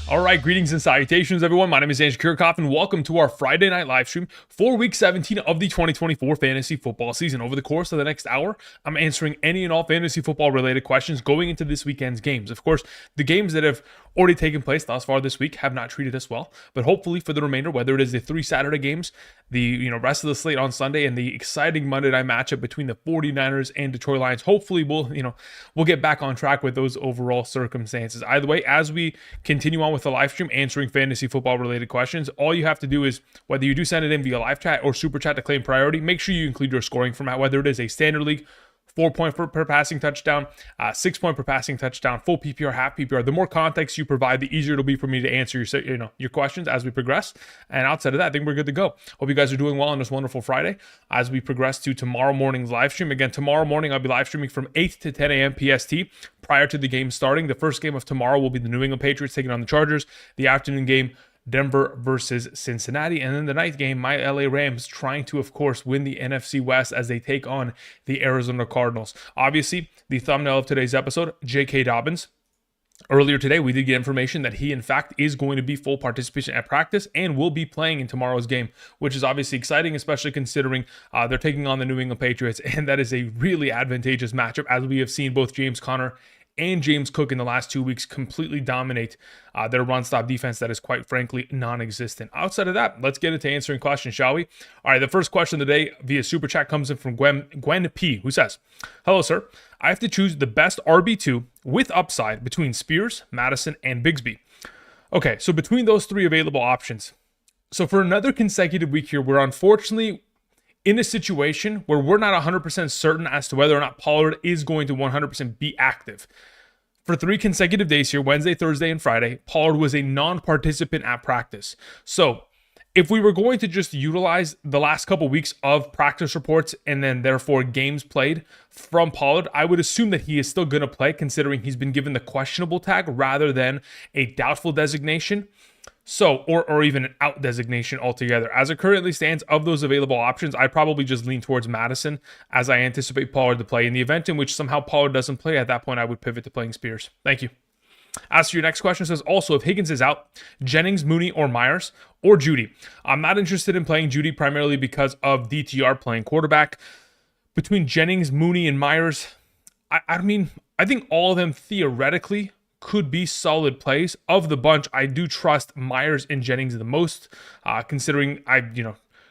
All right, greetings and salutations, everyone. My name is Andrew Kirchhoff, and welcome to our Friday night live stream for Week 17 of the 2024 fantasy football season. Over the course of the next hour, I'm answering any and all fantasy football related questions going into this weekend's games. Of course, the games that have already taken place thus far this week have not treated us well, but hopefully for the remainder, whether it is the 3 Saturday games, the rest of the slate on Sunday, and the exciting Monday night matchup between the 49ers and Detroit Lions, hopefully we'll get back on track with those overall circumstances. Either way, as we continue on with the live stream answering fantasy football related questions, all you have to do is, whether you do send it in via live chat or super chat to claim priority, make sure you include your scoring format, whether it is a standard league, 4 point per passing touchdown, 6 point per passing touchdown, full PPR, half PPR. The more context you provide, the easier it'll be for me to answer your questions as we progress. And outside of that, I think we're good to go. Hope you guys are doing well on this wonderful Friday as we progress to tomorrow morning's live stream. Again, tomorrow morning I'll be live streaming from 8 to 10 a.m. PST prior to the game starting. The first game of tomorrow will be the New England Patriots taking on the Chargers. The afternoon game, Denver versus Cincinnati. And then the night game, my LA Rams trying to, of course, win the NFC West as they take on the Arizona Cardinals. Obviously, the thumbnail of today's episode, J.K. Dobbins. Earlier today, we did get information that he, in fact, is going to be full participation at practice and will be playing in tomorrow's game, which is obviously exciting, especially considering they're taking on the New England Patriots. And that is a really advantageous matchup, as we have seen both James Conner and James Cook in the last 2 weeks completely dominate their run-stop defense that is, quite frankly, non-existent. Outside of that, let's get into answering questions, shall we? All right, the first question of the day via Super Chat comes in from Gwen P., who says, "Hello, sir. I have to choose the best RB2 with upside between Spears, Madison, and Bigsby." Okay, so between those 3 available options, so for another consecutive week here, we're unfortunately in a situation where we're not 100% certain as to whether or not Pollard is going to 100% be active. For 3 consecutive days here, Wednesday, Thursday, and Friday, Pollard was a non-participant at practice. So if we were going to just utilize the last couple weeks of practice reports and then therefore games played from Pollard, I would assume that he is still going to play, considering he's been given the questionable tag rather than a doubtful designation. So, or even an out designation altogether. As it currently stands, of those available options, I probably just lean towards Madison, as I anticipate Pollard to play. In the event in which somehow Pollard doesn't play, at that point I would pivot to playing Spears. Thank you. As for your next question, it says, also, if Higgins is out, Jennings, Mooney, or Myers, or Judy. I'm not interested in playing Judy primarily because of DTR playing quarterback. Between Jennings, Mooney, and Myers, I think all of them theoretically could be solid plays. Of the bunch, I do trust Myers and Jennings the most, considering I,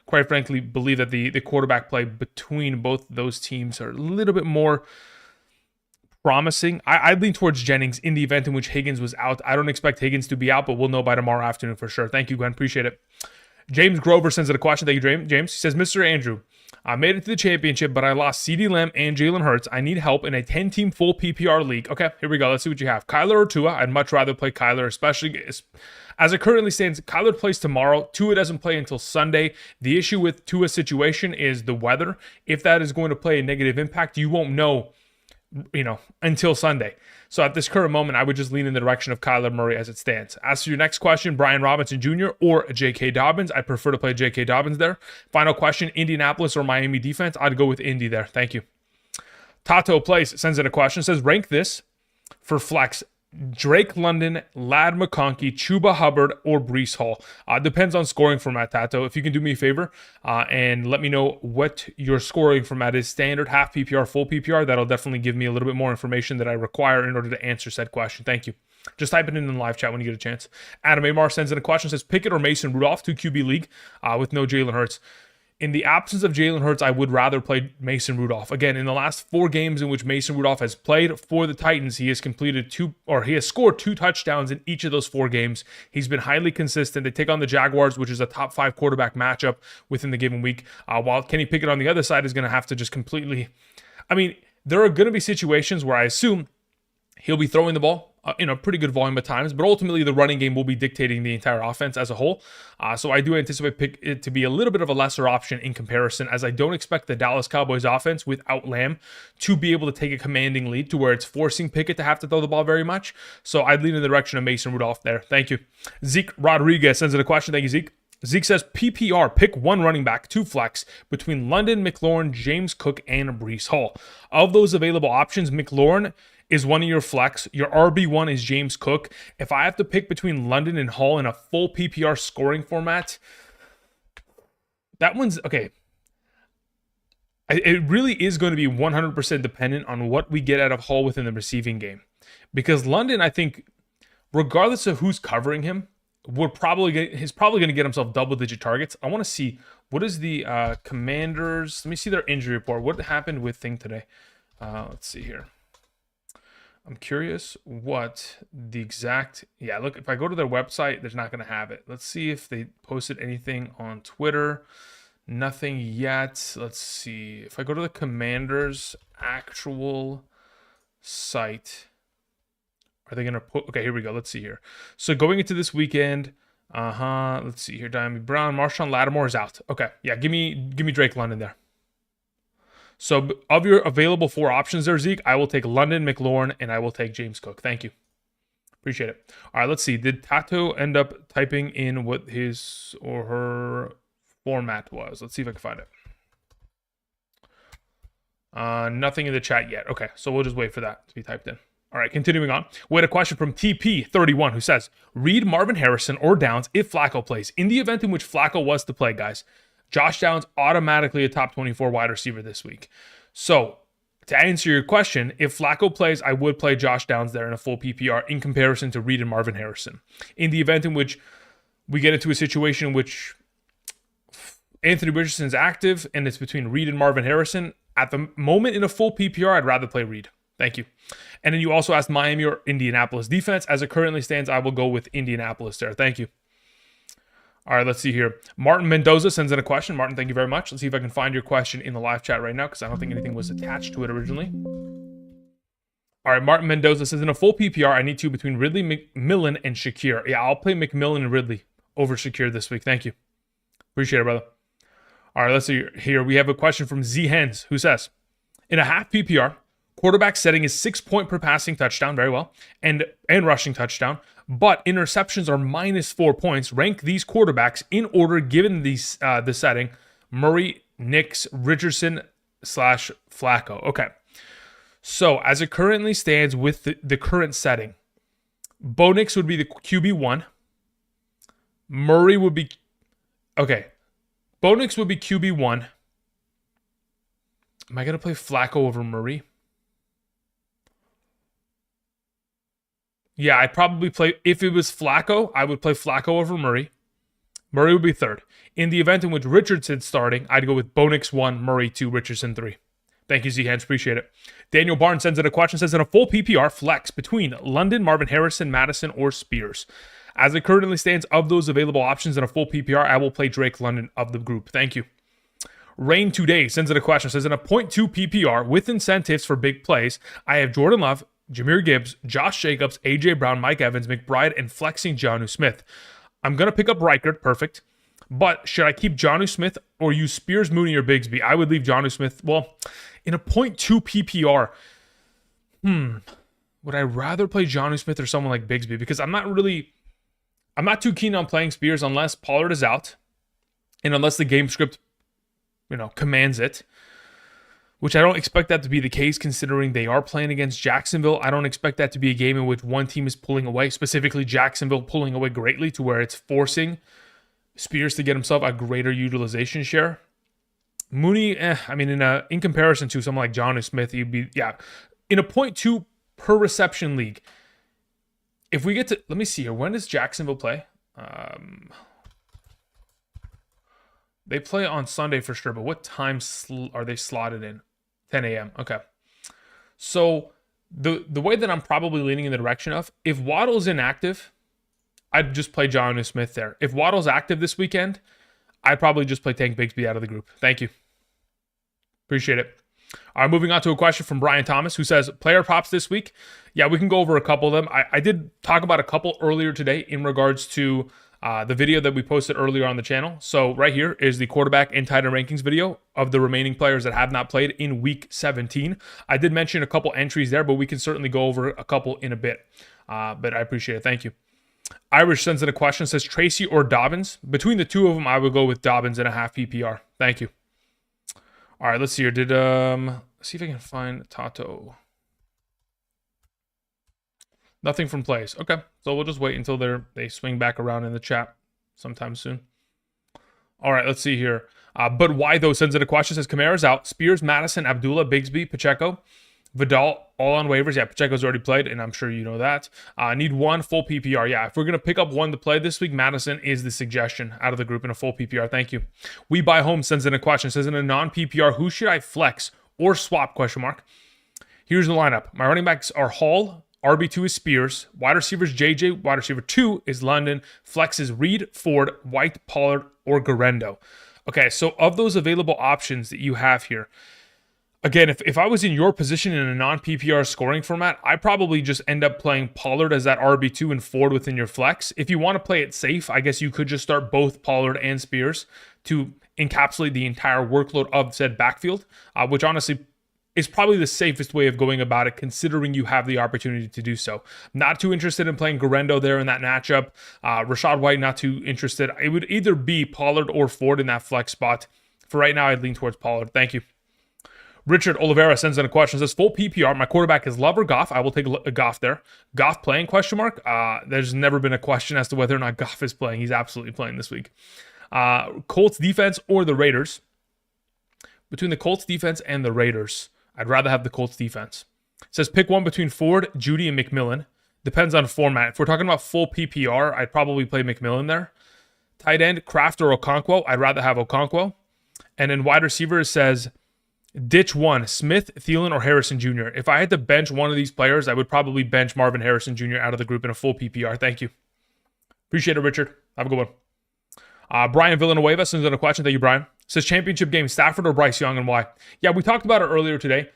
quite frankly, believe that the quarterback play between both those teams are a little bit more promising. I'd lean towards Jennings in the event in which Higgins was out. I don't expect Higgins to be out, but we'll know by tomorrow afternoon for sure. Thank you, Glenn. Appreciate it. James Grover sends in a question. Thank you, James. He says, Mr. Andrew, I made it to the championship, but I lost CeeDee Lamb and Jalen Hurts. I need help in a 10-team full PPR league. Okay, here we go. Let's see what you have. Kyler or Tua? I'd much rather play Kyler, especially as it currently stands. Kyler plays tomorrow. Tua doesn't play until Sunday. The issue with Tua's situation is the weather. If that is going to play a negative impact, you won't know, until Sunday. So at this current moment, I would just lean in the direction of Kyler Murray as it stands. As for your next question, Brian Robinson Jr. or J.K. Dobbins, I'd prefer to play J.K. Dobbins there. Final question, Indianapolis or Miami defense? I'd go with Indy there. Thank you. Tato Place sends in a question, says, rank this for flex: Drake London, Lad McConkey, Chuba Hubbard, or Breece Hall. Depends on scoring format, Tato. If you can do me a favor and let me know what your scoring format is, standard, half PPR, full PPR, that'll definitely give me a little bit more information that I require in order to answer said question. Thank you. Just type it in the live chat when you get a chance. Adam Amar sends in a question, says, Pickett or Mason Rudolph, 2 QB league with no Jalen Hurts. In the absence of Jalen Hurts, I would rather play Mason Rudolph. Again, in the last 4 games in which Mason Rudolph has played for the Titans, he has scored 2 touchdowns in each of those 4 games. He's been highly consistent. They take on the Jaguars, which is a top 5 quarterback matchup within the given week. While Kenny Pickett on the other side is going to have to just completely, there are going to be situations where I assume he'll be throwing the ball in a pretty good volume at times, but ultimately the running game will be dictating the entire offense as a whole. So I do anticipate it to be a little bit of a lesser option in comparison, as I don't expect the Dallas Cowboys offense without Lamb to be able to take a commanding lead to where it's forcing Pickett to have to throw the ball very much. So I'd lean in the direction of Mason Rudolph there. Thank you. Zeke Rodriguez sends in a question. Thank you, Zeke. Zeke says, PPR, pick one running back, 2 flex between London, McLaurin, James Cook, and Breece Hall. Of those available options, McLaurin is one of your flex. Your RB1 is James Cook. If I have to pick between London and Hall in a full PPR scoring format, that one's okay. It really is going to be 100% dependent on what we get out of Hall within the receiving game. Because London, I think, regardless of who's covering him, he's probably going to get himself double-digit targets. I want to see, what is the Commanders? Let me see their injury report. What happened with Thing today? Let's see here. I'm curious what the exact... Yeah, look, if I go to their website, there's not going to have it. Let's see if they posted anything on Twitter. Nothing yet. Let's see. If I go to the Commanders' actual site, are they going to put... Okay, here we go. Let's see here. So going into this weekend, let's see here. Diami Brown, Marshawn Lattimore is out. Okay, yeah, give me Drake London there. So of your available 4 options there, Zeke, I will take London, McLaurin, and I will take James Cook. Thank you. Appreciate it. All right, let's see. Did Tato end up typing in what his or her format was? Let's see if I can find it. Nothing in the chat yet. Okay, so we'll just wait for that to be typed in. All right, continuing on. We had a question from TP31 who says, read Marvin Harrison or Downs if Flacco plays. In the event in which Flacco was to play, guys, Josh Downs automatically a top 24 wide receiver this week. So to answer your question, if Flacco plays, I would play Josh Downs there in a full PPR in comparison to Reed and Marvin Harrison. In the event in which we get into a situation in which Anthony Richardson's active and it's between Reed and Marvin Harrison, at the moment in a full PPR, I'd rather play Reed. Thank you. And then you also asked Miami or Indianapolis defense. As it currently stands, I will go with Indianapolis there. Thank you. All right, let's see here. Martin Mendoza sends in a question. Martin, thank you very much. Let's see if I can find your question in the live chat right now because I don't think anything was attached to it originally. All right, Martin Mendoza says, in a full PPR, I need to between Ridley, McMillan, and Shakir. Yeah, I'll play McMillan and Ridley over Shakir this week. Thank you. Appreciate it, brother. All right, let's see here. We have a question from Z Hens who says, in a half PPR, quarterback setting is 6 point per passing touchdown, very well, and rushing touchdown, but interceptions are -4 points. Rank these quarterbacks in order given the setting: Murray, Nix, Richardson / Flacco. Okay, so as it currently stands with the current setting, Bo Nix would be the QB1. Murray would be... Okay, Bo Nix would be QB1. Am I going to play Flacco over Murray? Yeah, I'd probably play... If it was Flacco, I would play Flacco over Murray. Murray would be 3rd. In the event in which Richardson's starting, I'd go with Bo Nix 1, Murray 2, Richardson 3. Thank you, Z-Hands. Appreciate it. Daniel Barnes sends in a question, says, in a full PPR, flex between London, Marvin Harrison, Madison, or Spears. As it currently stands, of those available options in a full PPR, I will play Drake London of the group. Thank you. Rain Today sends in a question, says, in a 0.2 PPR with incentives for big plays, I have Jordan Love, Jahmyr Gibbs, Josh Jacobs, A.J. Brown, Mike Evans, McBride, and flexing Jonnu Smith. I'm going to pick up Reichert. Perfect. But should I keep Jonnu Smith or use Spears, Mooney, or Bigsby? I would leave Jonnu Smith. Well, in a 0.2 PPR, would I rather play Jonnu Smith or someone like Bigsby? Because I'm not too keen on playing Spears unless Pollard is out and unless the game script, commands it. Which I don't expect that to be the case considering they are playing against Jacksonville. I don't expect that to be a game in which one team is pulling away, specifically Jacksonville pulling away greatly to where it's forcing Spears to get himself a greater utilization share. Mooney, in comparison to someone like Jonnu Smith, he'd be, in a 0.2 per reception league. If we get to, let me see here, when does Jacksonville play? They play on Sunday for sure, but what time are they slotted in? 10 a.m. Okay. So the way that I'm probably leaning in the direction of, if Waddle's inactive, I'd just play Jonnu Smith there. If Waddle's active this weekend, I'd probably just play Tank Bigsby out of the group. Thank you. Appreciate it. All right, moving on to a question from Brian Thomas, who says, player props this week? Yeah, we can go over a couple of them. I did talk about a couple earlier today in regards to the video that we posted earlier on the channel. So right here is the quarterback and tight end rankings video of the remaining players that have not played in week 17. I did mention a couple entries there, but we can certainly go over a couple in a bit. But I appreciate it. Thank you. Irish sends in a question, says Tracy or Dobbins. Between the two of them, I would go with Dobbins in a half PPR. Thank you. All right, let's see here. Let's see if I can find Tato. Nothing from plays. Okay, so we'll just wait until they swing back around in the chat sometime soon. All right, let's see here. But why though sends in a question. Says Kamara's out. Spears, Madison, Abdullah, Bigsby, Pacheco, Vidal, all on waivers. Yeah, Pacheco's already played, and I'm sure you know that. Need one full PPR. Yeah, if we're going to pick up one to play this week, Madison is the suggestion out of the group in a full PPR. Thank you. We Buy Home sends in a question. Says in a non-PPR, who should I flex or swap? Question mark. Here's the lineup. My running backs are Hall. RB2 is Spears. Wide receivers JJ. Wide receiver 2 is London. Flex is Reed, Ford, White, Pollard, or Garendo. Okay, so of those available options that you have here, again, if I was in your position in a non-PPR scoring format, I'd probably just end up playing Pollard as that RB2 and Ford within your flex. If you want to play it safe, I guess you could just start both Pollard and Spears to encapsulate the entire workload of said backfield, which honestly is probably the safest way of going about it, considering you have the opportunity to do so. Not too interested in playing Garendo there in that matchup. Rashad White, not too interested. It would either be Pollard or Ford in that flex spot. For right now, I'd lean towards Pollard. Thank you. Richard Oliveira sends in a question. Says, full PPR, my quarterback is Love or Goff. I will take a Goff there. Goff playing, question mark? There's never been a question as to whether or not Goff is playing. He's absolutely playing this week. Colts defense or the Raiders? Between the Colts defense and the Raiders, I'd rather have the Colts defense. It says pick one between Ford, Judy, and McMillan. Depends on format. If we're talking about full PPR, I'd probably play McMillan there. Tight end, Kraft or Okonkwo. I'd rather have Okonkwo. And then wide receiver says ditch one, Smith, Thielen, or Harrison Jr. If I had to bench one of these players, I would probably bench Marvin Harrison Jr. out of the group in a full PPR. Thank you. Appreciate it, Richard. Have a good one. Brian Villanueva sends in a question. Thank you, Brian. Says championship game, Stafford or Bryce Young, and why? Yeah, we talked about it earlier today.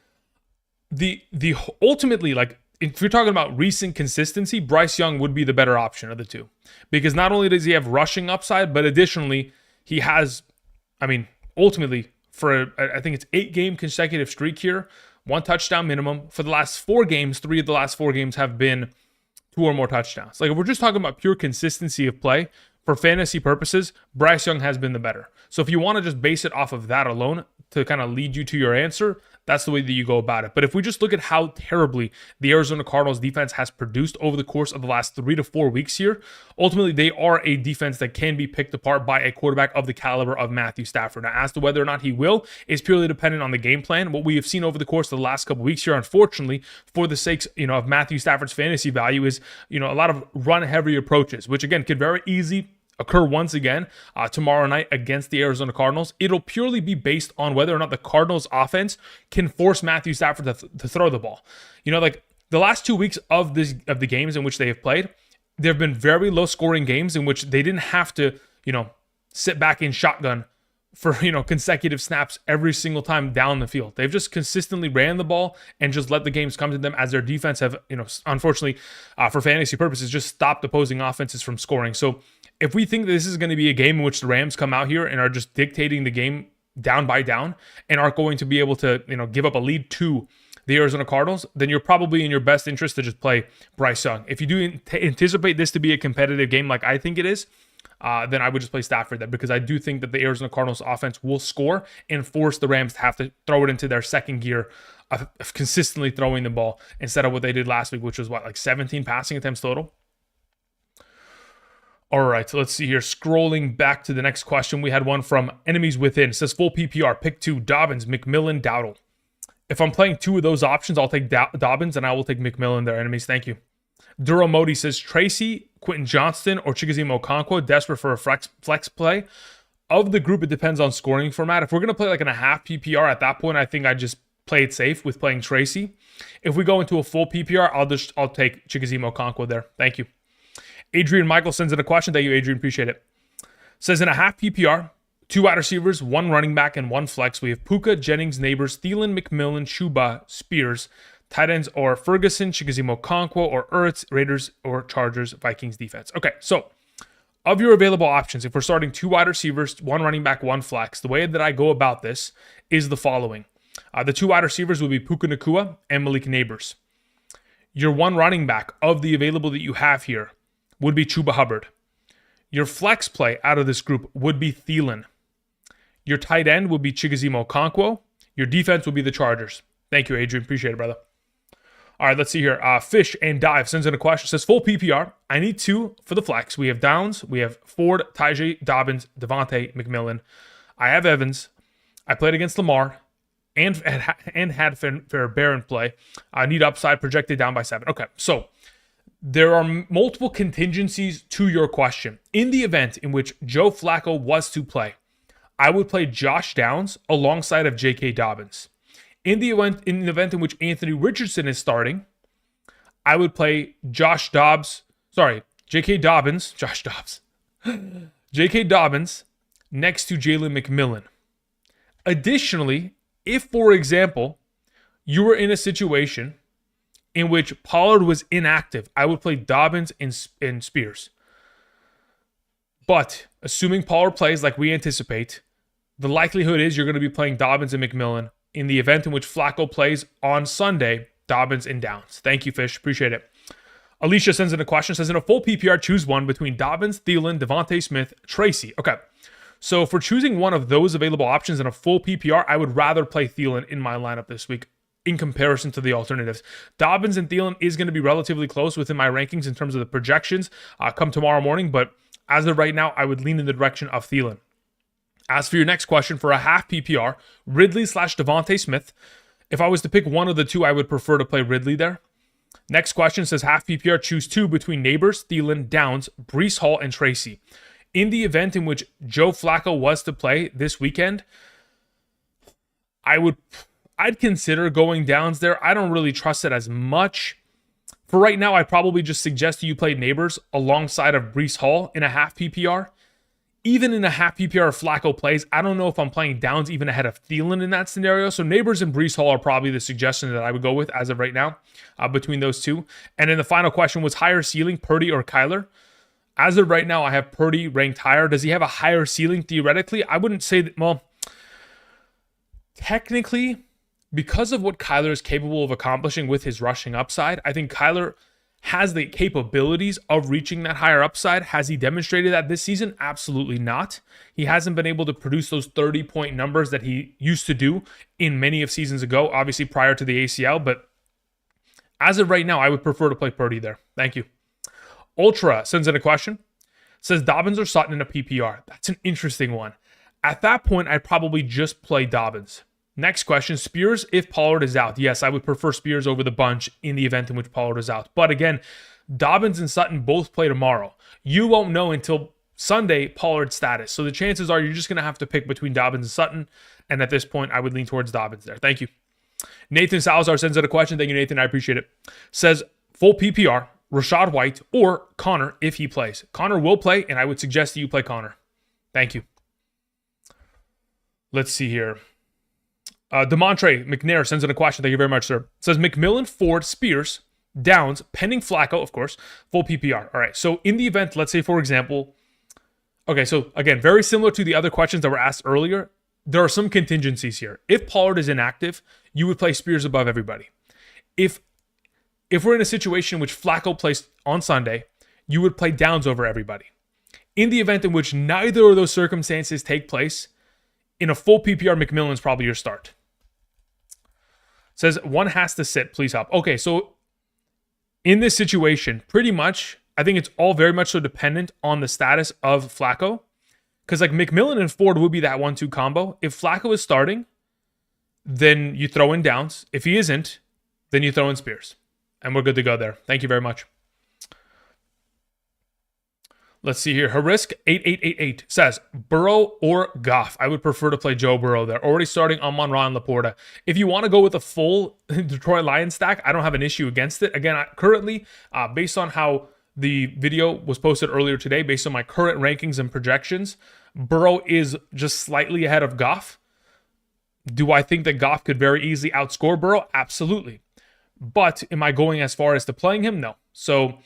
The ultimately, like, if you're talking about recent consistency, Bryce Young would be the better option of the two. Because not only does he have rushing upside, but additionally, he has, ultimately, for I think it's 8-game consecutive streak here, 1 touchdown minimum. For the last 4 games, 3 of the last 4 games have been 2 or more touchdowns. Like, if we're just talking about pure consistency of play, for fantasy purposes, Bryce Young has been the better. So if you want to just base it off of that alone to kind of lead you to your answer, that's the way that you go about it. But if we just look at how terribly the Arizona Cardinals defense has produced over the course of the last 3 to 4 weeks here, ultimately they are a defense that can be picked apart by a quarterback of the caliber of Matthew Stafford. Now, as to whether or not he will is purely dependent on the game plan. What we have seen over the course of the last couple weeks here, unfortunately, for the sakes of Matthew Stafford's fantasy value, is a lot of run-heavy approaches, which again could very easily occur once again tomorrow night against the Arizona Cardinals. It'll purely be based on whether or not the Cardinals offense can force Matthew Stafford to throw the ball. Like the last 2 weeks of the games in which they have played, there have been very low scoring games in which they didn't have to, sit back in shotgun for, consecutive snaps every single time down the field. They've just consistently ran the ball and just let the games come to them as their defense have, unfortunately, for fantasy purposes, just stopped opposing offenses from scoring. So if we think that this is going to be a game in which the Rams come out here and are just dictating the game down by down and aren't going to be able to, give up a lead to the Arizona Cardinals, then you're probably in your best interest to just play Bryce Young. If you do anticipate this to be a competitive game like I think it is, then I would just play Stafford there, because I do think that the Arizona Cardinals offense will score and force the Rams to have to throw it into their second gear of consistently throwing the ball instead of what they did last week, which was 17 passing attempts total. All right, so let's see here. Scrolling back to the next question, we had one from Enemies Within. It says full PPR, pick 2, Dobbins, McMillan, Dowdle. If I'm playing 2 of those options, I'll take Dobbins and I will take McMillan there, Enemies. Thank you. Duro Modi says Tracy, Quentin Johnston, or Chigoziem Okonkwo, desperate for a flex play. Of the group, it depends on scoring format. If we're going to play like in a half PPR, at that point, I think I just play it safe with playing Tracy. If we go into a full PPR, I'll take Chigoziem Okonkwo there. Thank you. Adrian Michael sends in a question. Thank you, Adrian. Appreciate it. Says in a half PPR, 2 wide receivers, 1 running back, and 1 flex. We have Puka, Jennings, Neighbors, Thielen, McMillan, Chuba, Spears. Tight ends are Ferguson, Chigoziem Okonkwo, or Ertz, Raiders, or Chargers, Vikings defense. Okay, so of your available options, if we're starting 2 wide receivers, 1 running back, 1 flex, the way that I go about this is the following. The 2 wide receivers will be Puka Nacua and Malik Neighbors. Your 1 running back of the available that you have here would be Chuba Hubbard. Your flex play out of this group would be Thielen. Your tight end would be Chigoziem Okonkwo. Your defense would be the Chargers. Thank you, Adrian. Appreciate it, brother. All right, let's see here. Fish and Dive sends in a question. Says full PPR. I need 2 for the flex. We have Downs. We have Ford, Tajay, Dobbins, Devontae, McMillan. I have Evans. I played against Lamar and had Fairbairn play. I need upside projected down by 7. Okay, so there are multiple contingencies to your question. In the event in which Joe Flacco was to play, I would play Josh Downs alongside of J.K. Dobbins. In the event in which Anthony Richardson is starting, I would play J.K. Dobbins next to Jalen McMillan. Additionally, if, for example, you were in a situation in which Pollard was inactive, I would play Dobbins and Spears. But assuming Pollard plays like we anticipate, the likelihood is you're going to be playing Dobbins and McMillan. In the event in which Flacco plays on Sunday, Dobbins and Downs. Thank you, Fish. Appreciate it. Alicia sends in a question. Says, in a full PPR, choose one between Dobbins, Thielen, Devontae Smith, Tracy. Okay. So for choosing one of those available options in a full PPR, I would rather play Thielen in my lineup this week in comparison to the alternatives. Dobbins and Thielen is going to be relatively close within my rankings in terms of the projections come tomorrow morning. But as of right now, I would lean in the direction of Thielen. As for your next question, for a half PPR, Ridley/Devontae Smith. If I was to pick one of the two, I would prefer to play Ridley there. Next question says half PPR, choose 2 between Neighbors, Thielen, Downs, Breece Hall, and Tracy. In the event in which Joe Flacco was to play this weekend, I'd consider going Downs there. I don't really trust it as much. For right now, I'd probably just suggest you play Neighbors alongside of Breece Hall in a half PPR. Even in a half PPR if Flacco plays, I don't know if I'm playing Downs even ahead of Thielen in that scenario. So Neighbors and Breece Hall are probably the suggestion that I would go with as of right now between those two. And then the final question was higher ceiling, Purdy or Kyler? As of right now, I have Purdy ranked higher. Does he have a higher ceiling theoretically? I wouldn't say that, well, technically, because of what Kyler is capable of accomplishing with his rushing upside, I think Kyler has the capabilities of reaching that higher upside. Has he demonstrated that this season? Absolutely not. He hasn't been able to produce those 30-point numbers that he used to do in many of seasons ago, obviously prior to the ACL. But as of right now, I would prefer to play Purdy there. Thank you. Ultra sends in a question. Says Dobbins or Sutton in a PPR. That's an interesting one. At that point, I'd probably just play Dobbins. Next question, Spears if Pollard is out. Yes, I would prefer Spears over the bunch in the event in which Pollard is out. But again, Dobbins and Sutton both play tomorrow. You won't know until Sunday Pollard's status. So the chances are you're just going to have to pick between Dobbins and Sutton. And at this point, I would lean towards Dobbins there. Thank you. Nathan Salazar sends out a question. Thank you, Nathan. I appreciate it. Says, full PPR, Rachaad White or Connor if he plays. Connor will play, and I would suggest that you play Connor. Thank you. Let's see here. Demontre McNair sends in a question. Thank you very much, sir. Says McMillan, Ford, Spears, Downs, pending Flacco, of course, full PPR. All right. So in the event, let's say, for example, okay, so again, very similar to the other questions that were asked earlier, there are some contingencies here. If Pollard is inactive, you would play Spears above everybody. If we're in a situation in which Flacco plays on Sunday, you would play Downs over everybody. In the event in which neither of those circumstances take place, in a full PPR, McMillan is probably your start. Says, one has to sit. Please help. Okay, so in this situation, pretty much, I think it's all very much so dependent on the status of Flacco. Because like McMillan and Ford would be that 1-2 combo. If Flacco is starting, then you throw in Downs. If he isn't, then you throw in Spears. And we're good to go there. Thank you very much. Let's see here. Harisk8888 says, Burrow or Goff? I would prefer to play Joe Burrow there. Already starting Amon-Ra and Laporta. If you want to go with a full Detroit Lions stack, I don't have an issue against it. Again, currently, based on how the video was posted earlier today, based on my current rankings and projections, Burrow is just slightly ahead of Goff. Do I think that Goff could very easily outscore Burrow? Absolutely. But am I going as far as to playing him? No. So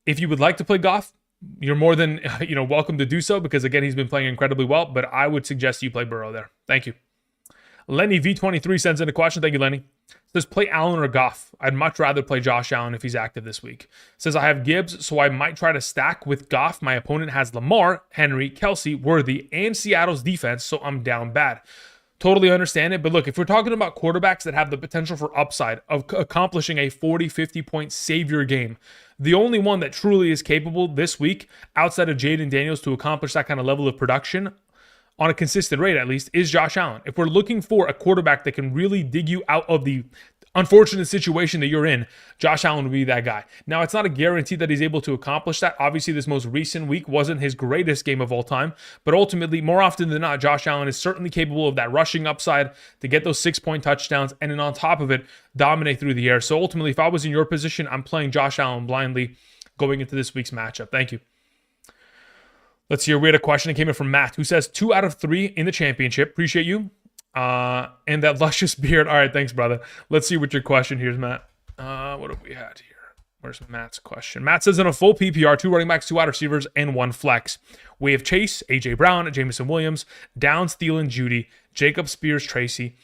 if you would like to play Goff, you're more than welcome to do so because, again, he's been playing incredibly well, but I would suggest you play Burrow there. Thank you. Lenny V23 sends in a question. Thank you, Lenny. Says, play Allen or Goff? I'd much rather play Josh Allen if he's active this week. Says, I have Gibbs, so I might try to stack with Goff. My opponent has Lamar, Henry, Kelsey, Worthy, and Seattle's defense, so I'm down bad. Totally understand it. But look, if we're talking about quarterbacks that have the potential for upside of accomplishing a 40, 50 point savior game, the only one that truly is capable this week outside of Jaden Daniels to accomplish that kind of level of production on a consistent rate, at least, is Josh Allen. If we're looking for a quarterback that can really dig you out of the unfortunate situation that you're in, Josh Allen would be that guy. Now, it's not a guarantee that he's able to accomplish that. Obviously, this most recent week wasn't his greatest game of all time, but ultimately, more often than not, Josh Allen is certainly capable of that rushing upside to get those 6-point touchdowns, and then on top of it, dominate through the air. So ultimately, if I was in your position, I'm playing Josh Allen blindly going into this week's matchup. Thank you. Let's see here. We had a question that came in from Matt, who says 2 out of 3 in the championship. Appreciate you. And that luscious beard. All right, thanks, brother. Let's see what your question here is, Matt. What have we had here? Where's Matt's question? Matt says in a full PPR, 2 running backs, 2 wide receivers, and 1 flex. We have Chase, AJ Brown, Jameson Williams, Downs, Thielen, Judy, Jacob, Spears, Tracy.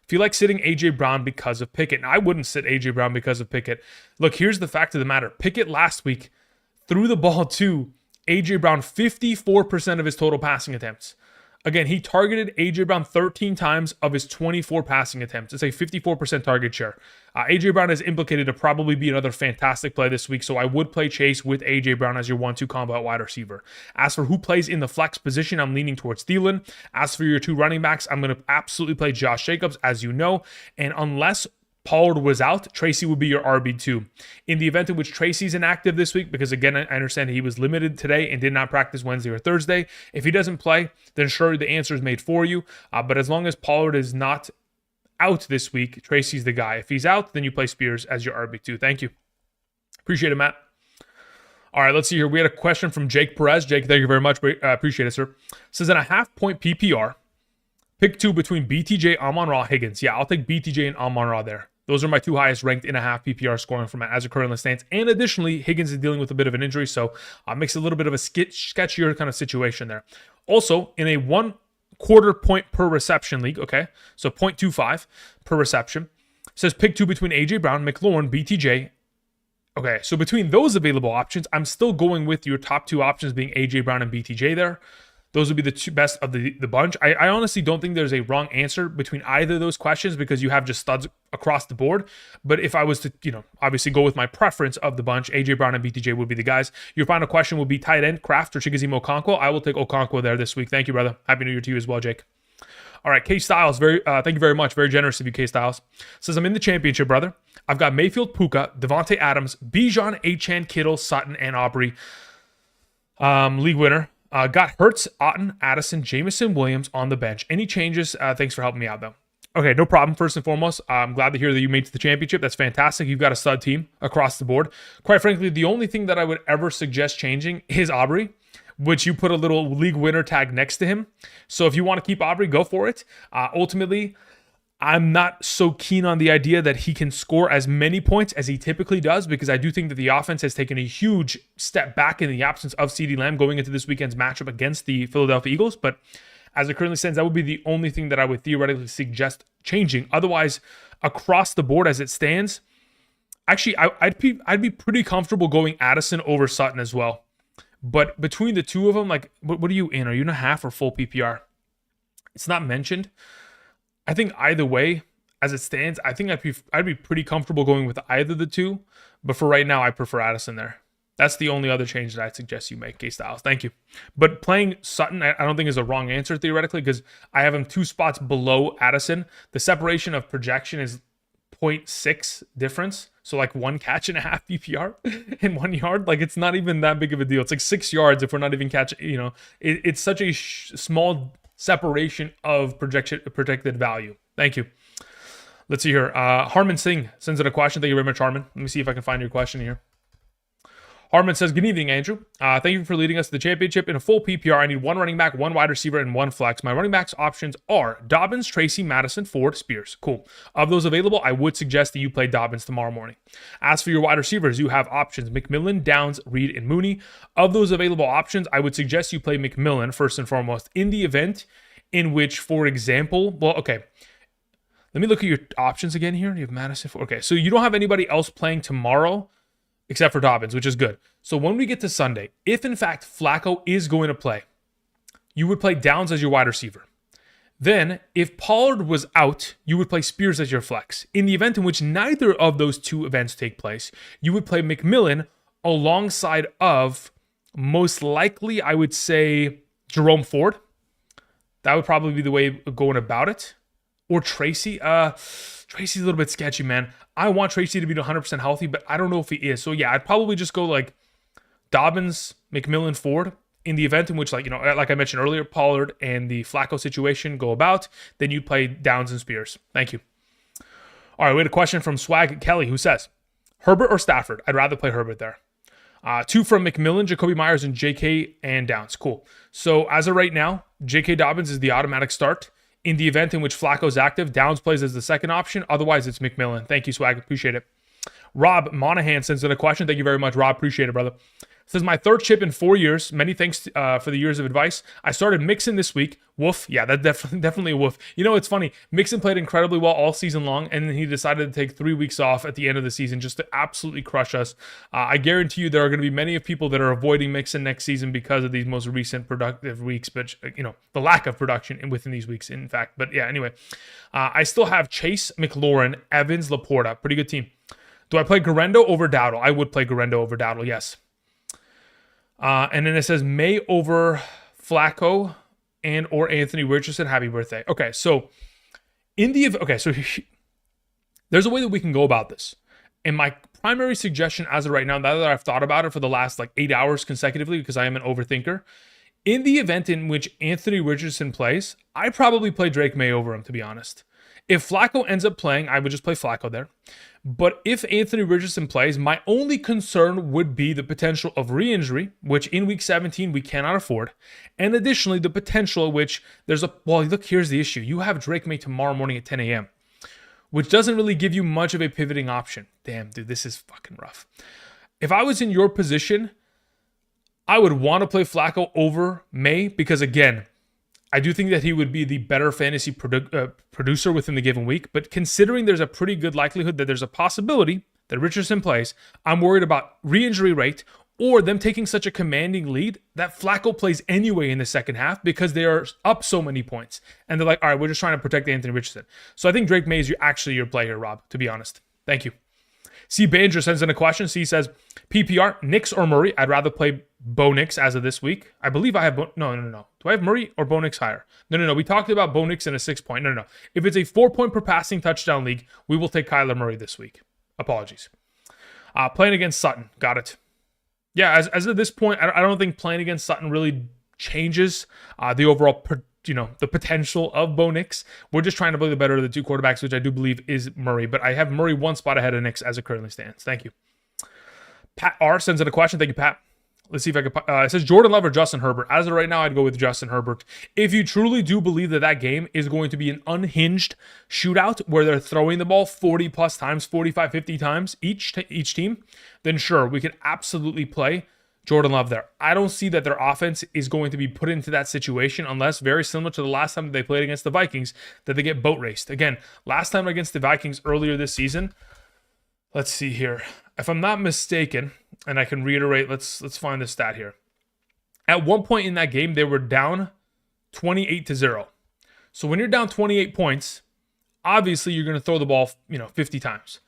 Feel like sitting AJ Brown because of Pickett. And I wouldn't sit AJ Brown because of Pickett. Look, here's the fact of the matter. Pickett last week threw the ball to AJ Brown 54% of his total passing attempts. Again, he targeted AJ Brown 13 times of his 24 passing attempts. It's a 54% target share. AJ Brown is implicated to probably be another fantastic play this week, so I would play Chase with AJ Brown as your 1-2 combo at wide receiver. As for who plays in the flex position, I'm leaning towards Thielen. As for your 2 running backs, I'm going to absolutely play Josh Jacobs, as you know, and unless Pollard was out, Tracy would be your RB2. In the event in which Tracy's inactive this week, because again, I understand he was limited today and did not practice Wednesday or Thursday. If he doesn't play, then sure, the answer is made for you. But as long as Pollard is not out this week, Tracy's the guy. If he's out, then you play Spears as your RB2. Thank you. Appreciate it, Matt. All right, let's see here. We had a question from Jake Perez. Jake, thank you very much. Appreciate it, sir. Says in a half-point PPR, pick 2 between BTJ, Amon-Ra, Higgins. Yeah, I'll take BTJ and Amon-Ra there. Those are my 2 highest ranked in a half PPR scoring format as it currently stands. And additionally, Higgins is dealing with a bit of an injury, so makes it a little bit of a sketchier kind of situation there. Also, in a 1/4 point per reception league, okay, so 0.25 per reception, says pick 2 between AJ Brown, McLaurin, BTJ. Okay, so between those available options, I'm still going with your top 2 options being AJ Brown and BTJ there. Those would be the 2 best of the bunch. I honestly don't think there's a wrong answer between either of those questions because you have just studs across the board. But if I was to, obviously go with my preference of the bunch, AJ Brown and BTJ would be the guys. Your final question would be tight end, Kraft or Chigoziem Okonkwo. I will take Okonkwo there this week. Thank you, brother. Happy New Year to you as well, Jake. All right, K Styles, thank you very much. Very generous of you, K Styles. Says, I'm in the championship, brother. I've got Mayfield, Puka, Devontae Adams, Bijan, Achane, Kittle, Sutton, and Aubrey. League winner. Got Hurts, Otten, Addison, Jameson, Williams on the bench. Any changes? Thanks for helping me out, though. Okay, no problem. First and foremost, I'm glad to hear that you made it to the championship. That's fantastic. You've got a stud team across the board. Quite frankly, the only thing that I would ever suggest changing is Aubrey, which you put a little league winner tag next to him. So if you want to keep Aubrey, go for it. Ultimately, I'm not so keen on the idea that he can score as many points as he typically does because I do think that the offense has taken a huge step back in the absence of CeeDee Lamb going into this weekend's matchup against the Philadelphia Eagles. But as it currently stands, that would be the only thing that I would theoretically suggest changing. Otherwise, across the board as it stands, actually, I'd be pretty comfortable going Addison over Sutton as well. But between the 2 of them, like, what are you in? Are you in a half or full PPR? It's not mentioned. I think either way, as it stands, I think I'd be pretty comfortable going with either of the 2. But for right now, I prefer Addison there. That's the only other change that I'd suggest you make, K-Styles. Thank you. But playing Sutton, I don't think is a wrong answer theoretically because I have him 2 spots below Addison. The separation of projection is 0.6 difference. So like 1 catch and a half PPR in 1 yard. Like it's not even that big of a deal. It's like 6 yards if we're not even catching, it's such a small separation of projected value. Thank you. Let's see here. Harmon Singh sends in a question. Thank you very much, Harmon. Let me see if I can find your question here. Harmon says, good evening, Andrew. Thank you for leading us to the championship. In a full PPR, I need 1 running back, 1 wide receiver, and 1 flex. My running backs options are Dobbins, Tracy, Madison, Ford, Spears. Cool. Of those available, I would suggest that you play Dobbins tomorrow morning. As for your wide receivers, you have options McMillan, Downs, Reed, and Mooney. Of those available options, I would suggest you play McMillan first and foremost in the event in which, for example, let me look at your options again here. You have Madison. Okay, so you don't have anybody else playing tomorrow except for Dobbins, which is good. So when we get to Sunday, if in fact Flacco is going to play, you would play Downs as your wide receiver. Then, if Pollard was out, you would play Spears as your flex. In the event in which neither of those two events take place, you would play McMillan alongside of, most likely, I would say, Jerome Ford. That would probably be the way of going about it. Or Tracy. Tracy's a little bit sketchy, man. I want Tracy to be 100% healthy, but I don't know if he is. So yeah, I'd probably just go like Dobbins, McMillan, Ford. In the event in which, like I mentioned earlier, Pollard and the Flacco situation go about, then you'd play Downs and Spears. Thank you. All right, we had a question from Swag Kelly who says, Herbert or Stafford? I'd rather play Herbert there. Two from McMillan, Jacoby Myers, and JK and Downs. Cool. So as of right now, JK Dobbins is the automatic start. In the event in which Flacco's active, Downs plays as the second option. Otherwise, it's McMillan. Thank you, Swag. Appreciate it. Rob Monahan sends in a question. Thank you very much, Rob. Appreciate it, brother. Says, my third chip in 4 years. Many thanks for the years of advice. I started Mixon this week. Woof. Yeah, that definitely a woof. You know, it's funny. Mixon played incredibly well all season long, and then he decided to take 3 weeks off at the end of the season just to absolutely crush us. I guarantee you there are going to be many of people that are avoiding Mixon next season because of these most recent productive weeks, but, you know, the lack of production within these weeks, in fact. But yeah, anyway. I still have Chase, McLaurin, Evans, Laporta. Pretty good team. Do I play Garendo over Dowdle? I would play Garendo over Dowdle, yes. And then it says May over Flacco and or Anthony Richardson. Happy birthday. Okay, so there's a way that we can go about this. And my primary suggestion as of right now, now that I've thought about it for the last like 8 hours consecutively, because I am an overthinker, in the event in which Anthony Richardson plays, I probably play Drake May over him, to be honest. If Flacco ends up playing, I would just play Flacco there. But if Anthony Richardson plays, my only concern would be the potential of re-injury, which in week 17 we cannot afford. And additionally, the potential which well, look, here's the issue. You have Drake May tomorrow morning at 10 a.m., which doesn't really give you much of a pivoting option. Damn, dude, this is fucking rough. If I was in your position, I would want to play Flacco over May because, again, I do think that he would be the better fantasy producer within the given week, but considering there's a pretty good likelihood that there's a possibility that Richardson plays, I'm worried about re-injury rate or them taking such a commanding lead that Flacco plays anyway in the second half because they are up so many points. And they're like, all right, we're just trying to protect Anthony Richardson. So I think Drake May is actually your play here, Rob, to be honest. Thank you. C. Banger sends in a question. C says, PPR, Nix or Murray? I'd rather play Bo Nix as of this week. I believe I have no. Do I have Murray or Bo Nix higher? No. We talked about Bo Nix in a 6-point. No. If it's a 4-point per passing touchdown league, we will take Kyler Murray this week. Apologies. Playing against Sutton. Got it. Yeah, as of this point, I don't think playing against Sutton really changes the overall the potential of Bo Nix. We're just trying to play the better of the two quarterbacks, which I do believe is Murray. But I have Murray one spot ahead of Nix as it currently stands. Thank you. Pat R sends in a question. Thank you, Pat. Let's see if I can. It says Jordan Love or Justin Herbert. As of right now, I'd go with Justin Herbert. If you truly do believe that game is going to be an unhinged shootout where they're throwing the ball 40 plus times, 45, 50 times each team, then sure, we could absolutely play Jordan Love there. I don't see that their offense is going to be put into that situation unless, very similar to the last time they played against the Vikings, that they get boat raced. Again, last time against the Vikings earlier this season, let's see here. If I'm not mistaken, and I can reiterate, let's find the stat here. At one point in that game, they were down 28-0. So when you're down 28 points, obviously you're going to throw the ball, 50 times.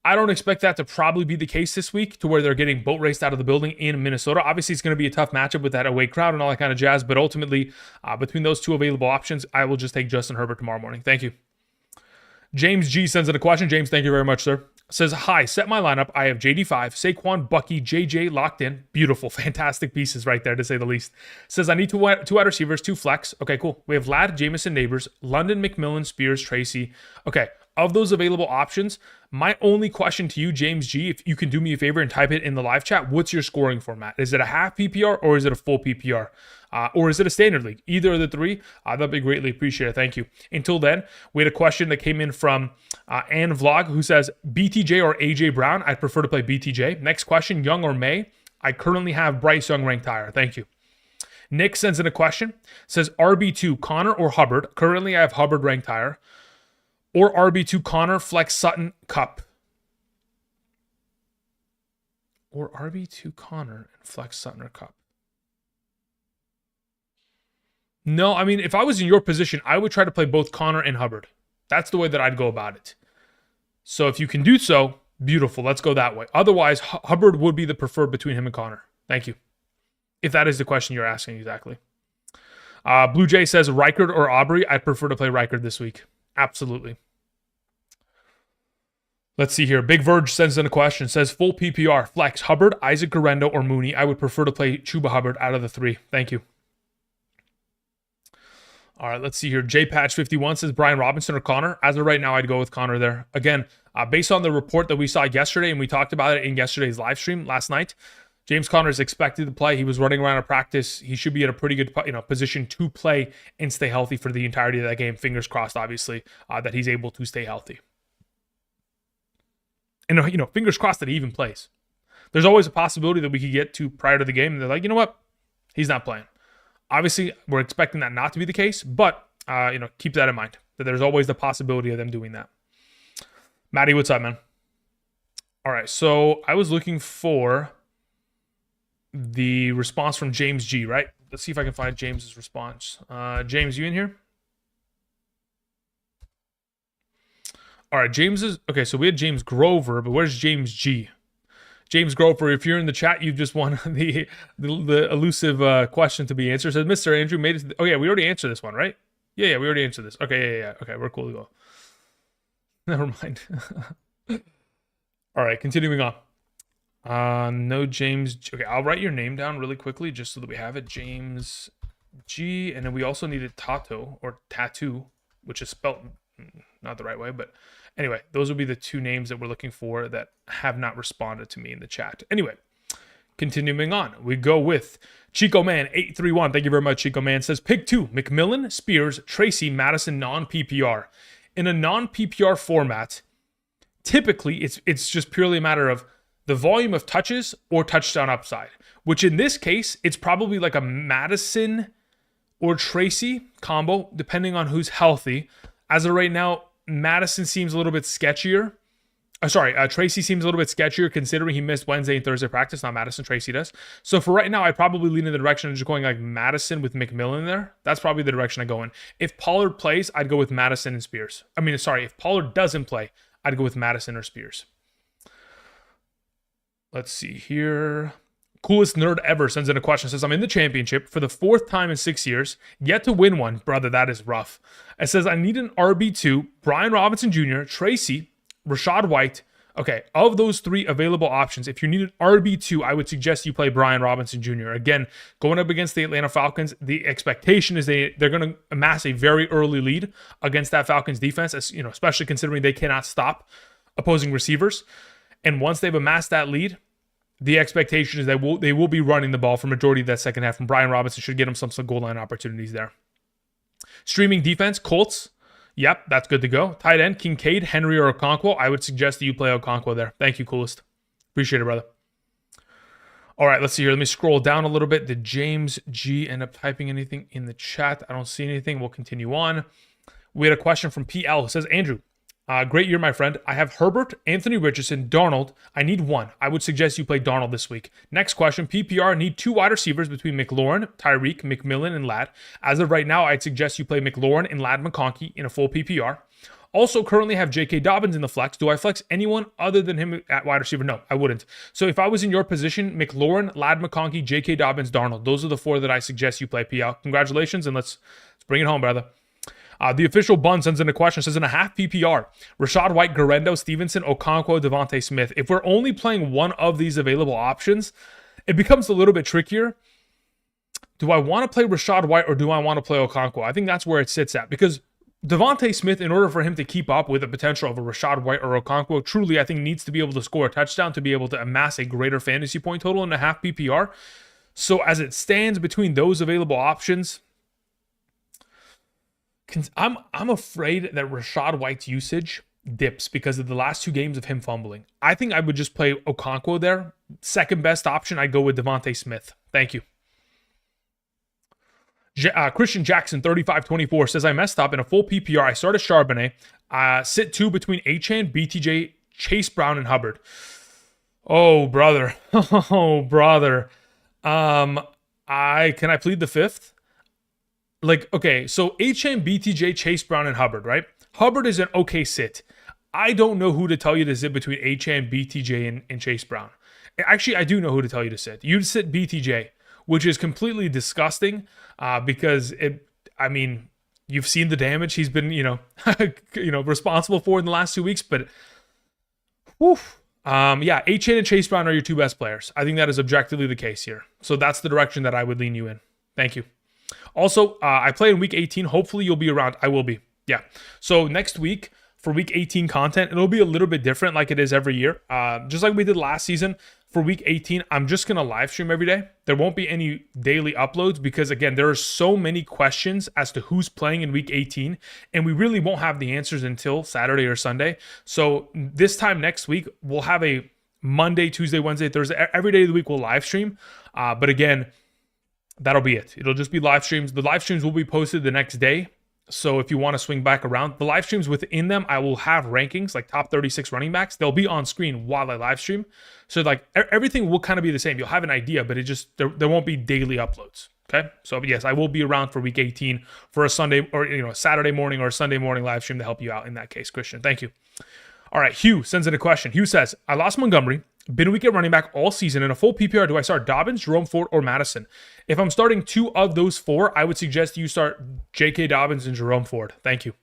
I don't expect that to probably be the case this week to where they're getting boat raced out of the building in Minnesota. Obviously, it's going to be a tough matchup with that away crowd and all that kind of jazz, but ultimately, between those two available options, I will just take Justin Herbert tomorrow morning. Thank you. James G sends in a question. James, thank you very much, sir. Says, hi, set my lineup. I have JD5, Saquon, Bucky, JJ locked in. Beautiful, fantastic pieces right there, to say the least. Says, I need two wide receivers, 2 flex. Okay, cool. We have Ladd, Jamison, Neighbors, London, McMillan, Spears, Tracy. Okay, of those available options, my only question to you, James G, if you can do me a favor and type it in the live chat, what's your scoring format? Is it a half PPR or is it a full PPR? Or is it a standard league? Either of the three, that'd be greatly appreciated. Thank you. Until then, we had a question that came in from Ann Vlog who says, BTJ or AJ Brown? I'd prefer to play BTJ. Next question, Young or May? I currently have Bryce Young ranked higher. Thank you. Nick sends in a question. Says, RB2, Connor or Hubbard? Currently, I have Hubbard ranked higher. Or RB2, Connor, Flex, Sutton, Cup. Or RB2, Connor, and Flex, Sutton, or Cup. No, I mean, if I was in your position, I would try to play both Connor and Hubbard. That's the way that I'd go about it. So if you can do so, beautiful. Let's go that way. Otherwise, Hubbard would be the preferred between him and Connor. Thank you. If that is the question you're asking exactly. Blue Jay says Reichard or Aubrey. I'd prefer to play Reichard this week. Absolutely. Let's see here. Big Verge sends in a question. Says full PPR. Flex. Hubbard, Isaac Guerrero, or Mooney. I would prefer to play Chuba Hubbard out of the three. Thank you. All right, let's see here. JPatch51 says Brian Robinson or Connor. As of right now, I'd go with Connor there. Again, based on the report that we saw yesterday, and we talked about it in yesterday's live stream last night, James Conner is expected to play. He was running around in practice. He should be in a pretty good position to play and stay healthy for the entirety of that game. Fingers crossed, obviously, that he's able to stay healthy. And, fingers crossed that he even plays. There's always a possibility that we could get to prior to the game, and they're like, you know what? He's not playing. Obviously, we're expecting that not to be the case, but, keep that in mind, that there's always the possibility of them doing that. Maddie, what's up, man? All right, so I was looking for the response from James G, right? Let's see if I can find James's response. James, you in here? All right, okay, so we had James Grover, but where's James G? James Grover, if you're in the chat, you've just won the elusive question to be answered. Says Mr. Andrew made it. Oh yeah, we already answered this one, right? Yeah, we already answered this. Okay, yeah. Okay, we're cool to go. Never mind. All right, continuing on. No James. Okay, I'll write your name down really quickly just so that we have it. James G, and then we also needed Tato or Tattoo, which is spelled not the right way, but anyway, those would be the two names that we're looking for that have not responded to me in the chat. Anyway, continuing on, we go with Chico Man 831. Thank you very much, Chico Man. Says pick two: McMillan, Spears, Tracy, Madison, non-PPR. In a non-PPR format, typically it's just purely a matter of the volume of touches or touchdown upside, which in this case, it's probably like a Madison or Tracy combo, depending on who's healthy. As of right now, Madison seems a little bit sketchier. Tracy seems a little bit sketchier considering he missed Wednesday and Thursday practice. Not Madison, Tracy does. So for right now, I'd probably lean in the direction of just going like Madison with McMillan there. That's probably the direction I go in. If Pollard plays, I'd go with Madison and Spears. If Pollard doesn't play, I'd go with Madison or Spears. Let's see here. Coolest nerd ever sends in a question. Says, I'm in the championship for the fourth time in 6 years. Yet to win one. Brother, that is rough. It says, I need an RB2, Brian Robinson Jr., Tracy, Rachaad White. Okay, of those three available options, if you need an RB2, I would suggest you play Brian Robinson Jr. Again, going up against the Atlanta Falcons, the expectation is they're going to amass a very early lead against that Falcons defense, especially considering they cannot stop opposing receivers. And once they've amassed that lead, the expectation is that they will be running the ball for majority of that second half, and Brian Robinson should get him some goal line opportunities there. Streaming defense, Colts. Yep, that's good to go. Tight end, Kincaid, Henry, or Okonkwo. I would suggest that you play Okonkwo there. Thank you, coolest. Appreciate it, brother. All right, let's see here. Let me scroll down a little bit. Did James G end up typing anything in the chat? I don't see anything. We'll continue on. We had a question from PL. It says, Andrew, great year, my friend. I have Herbert, Anthony Richardson, Darnold. I need one. I would suggest you play Darnold this week. Next question, PPR. Need two wide receivers between McLaurin, Tyreek, McMillan, and Ladd. As of right now, I'd suggest you play McLaurin and Ladd McConkey in a full PPR. Also currently have J.K. Dobbins in the flex. Do I flex anyone other than him at wide receiver? No, I wouldn't. So if I was in your position, McLaurin, Ladd McConkey, J.K. Dobbins, Darnold. Those are the four that I suggest you play, PL. Congratulations, and let's bring it home, brother. The official Bun sends in a question, says in a half PPR, Rachaad White, Guerrero, Stevenson, Okonkwo, Devontae Smith. If we're only playing one of these available options, it becomes a little bit trickier. Do I want to play Rachaad White or do I want to play Okonkwo? I think that's where it sits at, because Devontae Smith, in order for him to keep up with the potential of a Rachaad White or Okonkwo, truly I think needs to be able to score a touchdown to be able to amass a greater fantasy point total in a half PPR. So as it stands between those available options, I'm afraid that Rachaad White's usage dips because of the last two games of him fumbling. I think I would just play Okonkwo there. Second best option, I'd go with Devontae Smith. Thank you. Christian Jackson 3524 says, I messed up in a full PPR. I started Charbonnet. Sit two between Achane, BTJ, Chase Brown, and Hubbard. Oh, brother. Oh, brother. Can I plead the fifth? Like, okay, so HM, BTJ, Chase Brown, and Hubbard, right? Hubbard is an okay sit. I don't know who to tell you to sit between HM, BTJ, and Chase Brown. Actually, I do know who to tell you to sit. You'd sit BTJ, which is completely disgusting because I mean, you've seen the damage he's been, responsible for in the last 2 weeks, but whew. Yeah, HN and Chase Brown are your two best players. I think that is objectively the case here. So that's the direction that I would lean you in. Thank you. Also, I play in week 18. Hopefully you'll be around. I will be. Yeah. So next week for week 18 content, it'll be a little bit different like it is every year. Just like we did last season. For week 18, I'm just going to live stream every day. There won't be any daily uploads because, again, there are so many questions as to who's playing in week 18, and we really won't have the answers until Saturday or Sunday. So this time next week, we'll have a Monday, Tuesday, Wednesday, Thursday. Every day of the week, we'll live stream. But again, that'll be it. It'll just be live streams. The live streams will be posted the next day. So if you want to swing back around, the live streams within them, I will have rankings like top 36 running backs. They'll be on screen while I live stream. So like everything will kind of be the same. You'll have an idea, but it just, there won't be daily uploads. Okay. So yes, I will be around for week 18 for a Sunday or, Saturday morning or a Sunday morning live stream to help you out in that case, Christian. Thank you. All right. Hugh sends in a question. Hugh says, I lost Montgomery. Been weak at running back all season. In a full PPR, do I start Dobbins, Jerome Ford, or Madison? If I'm starting two of those four, I would suggest you start J.K. Dobbins and Jerome Ford. Thank you.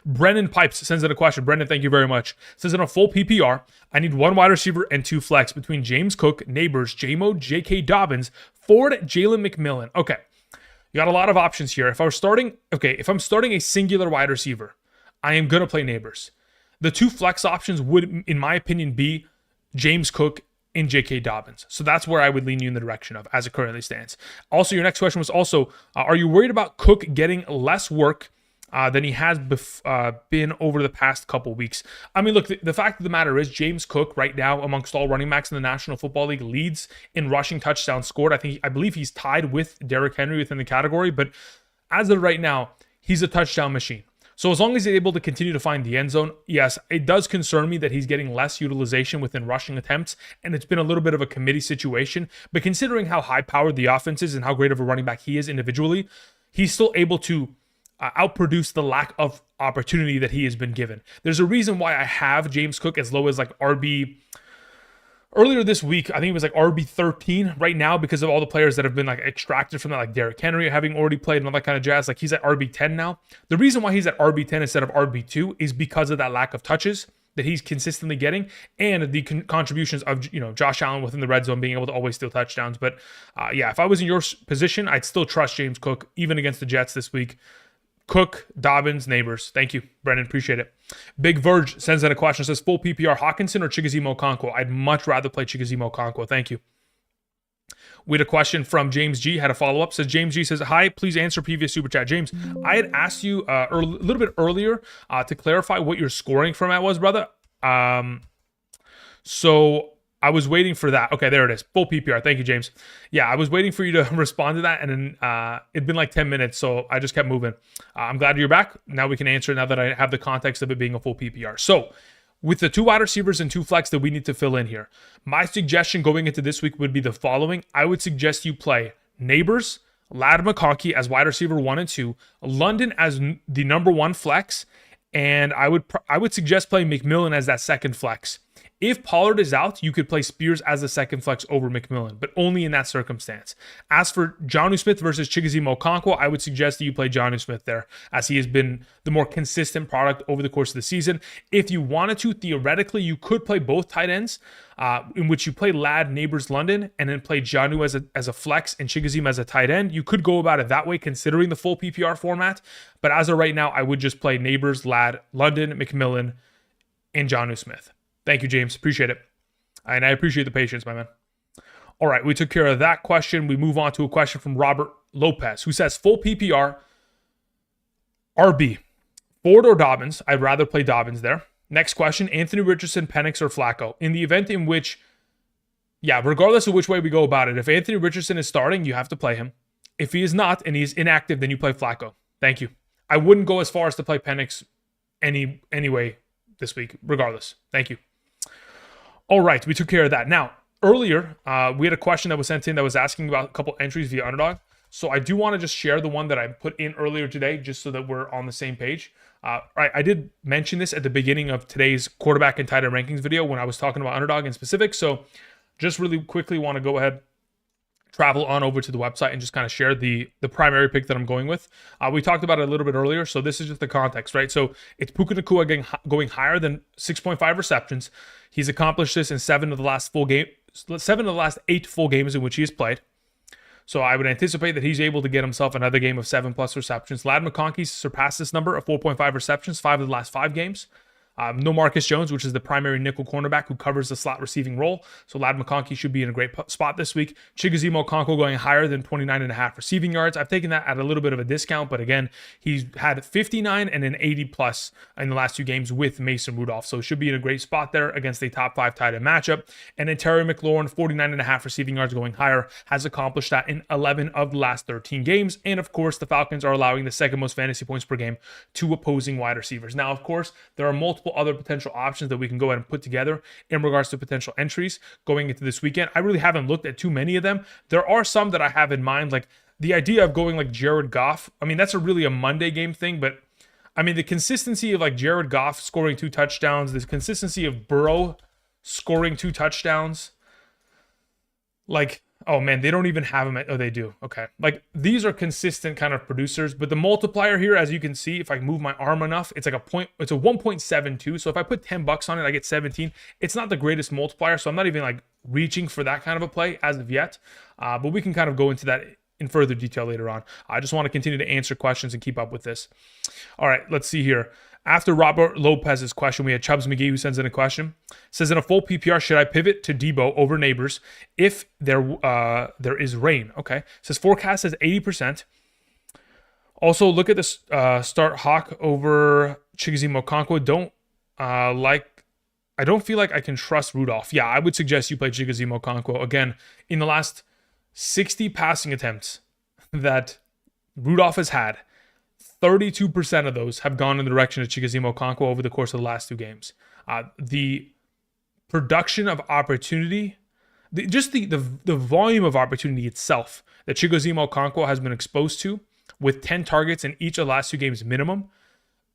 Brennan Pipes sends in a question. Brendan, thank you very much. Says in a full PPR, I need one wide receiver and two flex between James Cook, Neighbors, J-Mo, J.K. Dobbins, Ford, Jalen McMillan. Okay. You got a lot of options here. If I'm starting a singular wide receiver, I am going to play Neighbors. The two flex options would, in my opinion, be James Cook and J.K. Dobbins. So that's where I would lean you in the direction of as it currently stands. Also, your next question was also, are you worried about Cook getting less work than he has been over the past couple weeks? I mean, look, the fact of the matter is James Cook right now amongst all running backs in the National Football League leads in rushing touchdowns scored. I believe he's tied with Derrick Henry within the category, but as of right now, he's a touchdown machine. So as long as he's able to continue to find the end zone, yes, it does concern me that he's getting less utilization within rushing attempts, and it's been a little bit of a committee situation. But considering how high-powered the offense is and how great of a running back he is individually, he's still able to outproduce the lack of opportunity that he has been given. There's a reason why I have James Cook as low as like RB. Earlier this week, I think it was like RB13 right now because of all the players that have been like extracted from that, like Derrick Henry having already played and all that kind of jazz. Like he's at RB10 now. The reason why he's at RB10 instead of RB2 is because of that lack of touches that he's consistently getting and the contributions of, Josh Allen within the red zone being able to always steal touchdowns. But yeah, if I was in your position, I'd still trust James Cook even against the Jets this week. Cook, Dobbins, Neighbors. Thank you, Brendan. Appreciate it. Big Verge sends in a question. Says, full PPR, Hawkinson or Chigoziem Okonkwo? I'd much rather play Chigoziem Okonkwo. Thank you. We had a question from James G. Had a follow-up. Says, James G says, hi, please answer previous super chat. James, I had asked you a little bit earlier to clarify what your scoring format was, brother. So I was waiting for that. Okay, there it is. Full PPR. Thank you, James. Yeah, I was waiting for you to respond to that, and then it'd been like 10 minutes, so I just kept moving. I'm glad you're back. Now we can answer now that I have the context of it being a full PPR. So with the two wide receivers and two flex that we need to fill in here, my suggestion going into this week would be the following. I would suggest you play Neighbors, Ladd McConkey as wide receiver 1 and 2, London as the number 1 flex, and I would suggest playing McMillan as that second flex. If Pollard is out, you could play Spears as the second flex over McMillan, but only in that circumstance. As for Jonnu Smith versus Chigoziem Okonkwo, I would suggest that you play Jonnu Smith there, as he has been the more consistent product over the course of the season. If you wanted to, theoretically, you could play both tight ends, in which you play Ladd, Neighbors, London, and then play Jonnu as a flex and Chigoziem as a tight end. You could go about it that way, considering the full PPR format. But as of right now, I would just play Neighbors, Ladd, London, McMillan, and Jonnu Smith. Thank you, James. Appreciate it. And I appreciate the patience, my man. All right, we took care of that question. We move on to a question from Robert Lopez, who says, full PPR, RB, Ford or Dobbins? I'd rather play Dobbins there. Next question, Anthony Richardson, Penix, or Flacco? In the event in which, regardless of which way we go about it, if Anthony Richardson is starting, you have to play him. If he is not and he's inactive, then you play Flacco. Thank you. I wouldn't go as far as to play Penix anyway this week, regardless. Thank you. All right, we took care of that. Now, earlier, we had a question that was sent in that was asking about a couple entries via Underdog. So I do want to just share the one that I put in earlier today, just so that we're on the same page. I did mention this at the beginning of today's quarterback and tight end rankings video when I was talking about Underdog in specific. So just really quickly want to go ahead, travel on over to the website and just kind of share the primary pick that I'm going with. We talked about it a little bit earlier, so this is just the context, right? So it's Puka Nacua going higher than 6.5 receptions. He's accomplished this in 7 of the last 8 full games in which he has played. So I would anticipate that he's able to get himself another game of 7+ receptions. Ladd McConkey surpassed this number of 4.5 receptions 5 of the last 5 games. No Marcus Jones, which is the primary nickel cornerback who covers the slot receiving role. So Ladd McConkey should be in a great spot this week. Chigoziem Okonkwo going higher than 29.5 receiving yards. I've taken that at a little bit of a discount, but again, he's had 59 and an 80+ in the last 2 games with Mason Rudolph. So should be in a great spot there against a top 5 tight end matchup. And then Terry McLaurin, 49.5 receiving yards going higher, has accomplished that in 11 of the last 13 games. And of course, the Falcons are allowing the second most fantasy points per game to opposing wide receivers. Now, of course, there are multiple other potential options that we can go ahead and put together in regards to potential entries going into this weekend. I really haven't looked at too many of them. There are some that I have in mind, like the idea of going like Jared Goff. I mean, that's really a Monday game thing, but I mean, the consistency of like Jared Goff scoring 2 touchdowns, the consistency of Burrow scoring 2 touchdowns, like, oh man, they don't even have them. Oh, they do. Okay. Like these are consistent kind of producers, but the multiplier here, as you can see, if I move my arm enough, it's like it's a 1.72. So if I put $10 on it, I get 17. It's not the greatest multiplier. So I'm not even like reaching for that kind of a play as of yet. But we can kind of go into that in further detail later on. I just want to continue to answer questions and keep up with this. All right, let's see here. After Robert Lopez's question, we had Chubbs McGee who sends in a question. Says, in a full PPR, should I pivot to Debo over Neighbors if there is rain? Okay. Says forecast says 80%. Also, look at this start Hawk over Chigoziem Okonkwo. I don't feel like I can trust Rudolph. Yeah, I would suggest you play Chigoziem Okonkwo. Again, in the last 60 passing attempts that Rudolph has had, 32% of those have gone in the direction of Chigoziem Okonkwo over the course of the last 2 games. The production of opportunity, the volume of opportunity itself that Chigoziem Okonkwo has been exposed to, with 10 targets in each of the last 2 games minimum.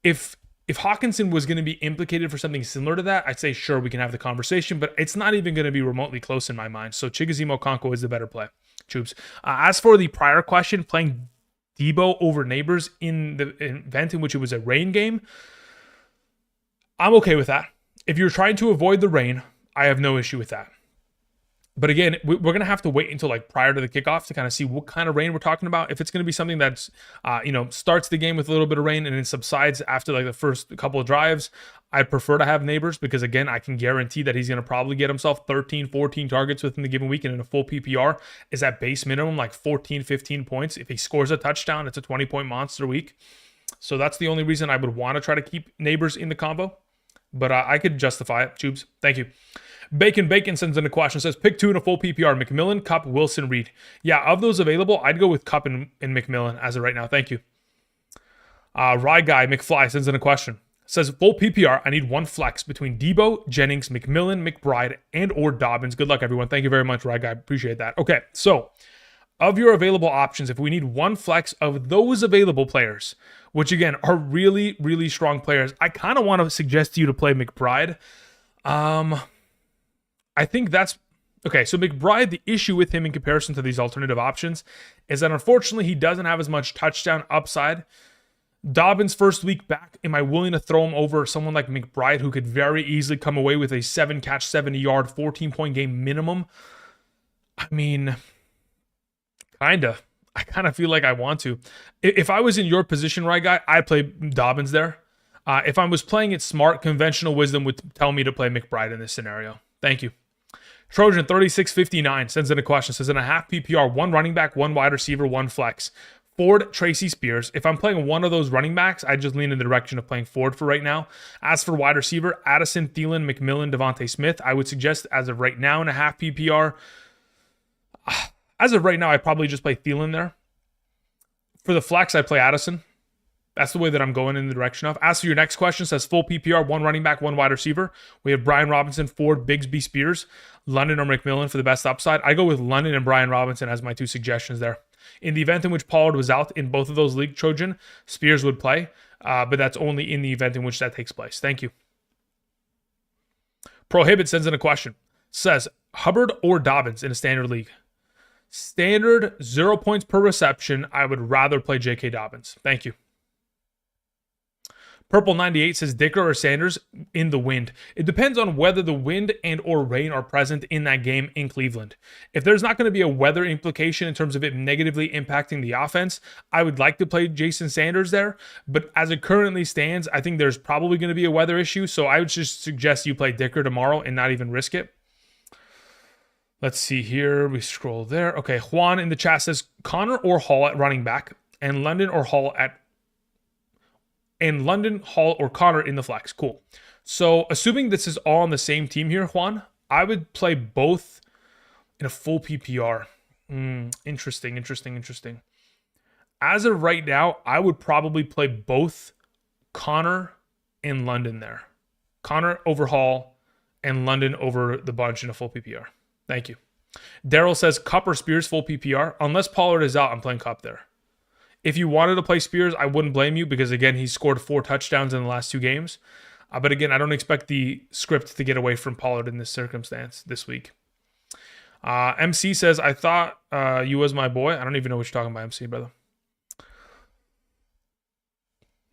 If Hawkinson was going to be implicated for something similar to that, I'd say sure, we can have the conversation, but it's not even going to be remotely close in my mind. So Chigoziem Okonkwo is the better play. Troops. As for the prior question, playing Debo over Neighbors in the event in which it was a rain game, I'm okay with that. If you're trying to avoid the rain, I have no issue with that. But again, we're going to have to wait until like prior to the kickoff to kind of see what kind of rain we're talking about. If it's going to be something that's, starts the game with a little bit of rain and then subsides after like the first couple of drives, I'd prefer to have Neighbors because again, I can guarantee that he's going to probably get himself 13, 14 targets within the given week. And in a full PPR is at base minimum, like 14, 15 points. If he scores a touchdown, it's a 20-point monster week. So that's the only reason I would want to try to keep Neighbors in the combo. But I could justify it. Tubes, thank you. Bacon sends in a question. Says, pick 2 in a full PPR. McMillan, Kupp, Wilson, Reed. Yeah, of those available, I'd go with Kupp and McMillan as of right now. Thank you. Rye Guy McFly sends in a question. Says, full PPR, I need 1 flex between Debo, Jennings, McMillan, McBride, and or Dobbins. Good luck, everyone. Thank you very much, Rye Guy. Appreciate that. Okay, so of your available options, if we need 1 flex of those available players, which again are really, really strong players, I kind of want to suggest to you to play McBride. I think that's okay. So McBride, the issue with him in comparison to these alternative options is that unfortunately he doesn't have as much touchdown upside. Dobbins first week back, am I willing to throw him over someone like McBride who could very easily come away with a 7-catch, 70-yard, 14-point game minimum? I mean, kinda. I kind of feel like I want to. If I was in your position, right, guy, I'd play Dobbins there. If I was playing it smart, conventional wisdom would tell me to play McBride in this scenario. Thank you. Trojan 3659 sends in a question. Says, in a half PPR, 1 running back, 1 wide receiver, 1 flex. Ford, Tracy Spears. If I'm playing one of those running backs, I just lean in the direction of playing Ford for right now. As for wide receiver, Addison, Thielen, McMillan, Devontae Smith, I would suggest as of right now in a half PPR. As of right now, I probably just play Thielen there. For the flex, I play Addison. That's the way that I'm going in the direction of. As for your next question, says full PPR, 1 running back, 1 wide receiver. We have Brian Robinson, Ford, Bigsby, Spears, London or McMillan for the best upside. I go with London and Brian Robinson as my 2 suggestions there. In the event in which Pollard was out in both of those league Trojan, Spears would play, but that's only in the event in which that takes place. Thank you. Prohibit sends in a question. Says Hubbard or Dobbins in a standard league. Standard, 0 points per reception. I would rather play J.K. Dobbins. Thank you. Purple 98 says Dicker or Sanders in the wind. It depends on whether the wind and or rain are present in that game in Cleveland. If there's not going to be a weather implication in terms of it negatively impacting the offense, I would like to play Jason Sanders there. But as it currently stands, I think there's probably going to be a weather issue. So I would just suggest you play Dicker tomorrow and not even risk it. Let's see here. We scroll there. Okay, Juan in the chat says Connor or Hall at running back and London or Hall or Connor in the flex. Cool. So assuming this is all on the same team here, Juan, I would play both in a full PPR. Interesting. As of right now, I would probably play both Connor and London there. Connor over Hall and London over the bunch in a full PPR. Thank you. Daryl says Cup or Spears full PPR. Unless Pollard is out, I'm playing Cup there. If you wanted to play Spears, I wouldn't blame you because, again, he scored 4 touchdowns in the last 2 games. But, again, I don't expect the script to get away from Pollard in this circumstance this week. MC says, I thought you was my boy. I don't even know what you're talking about, MC, brother.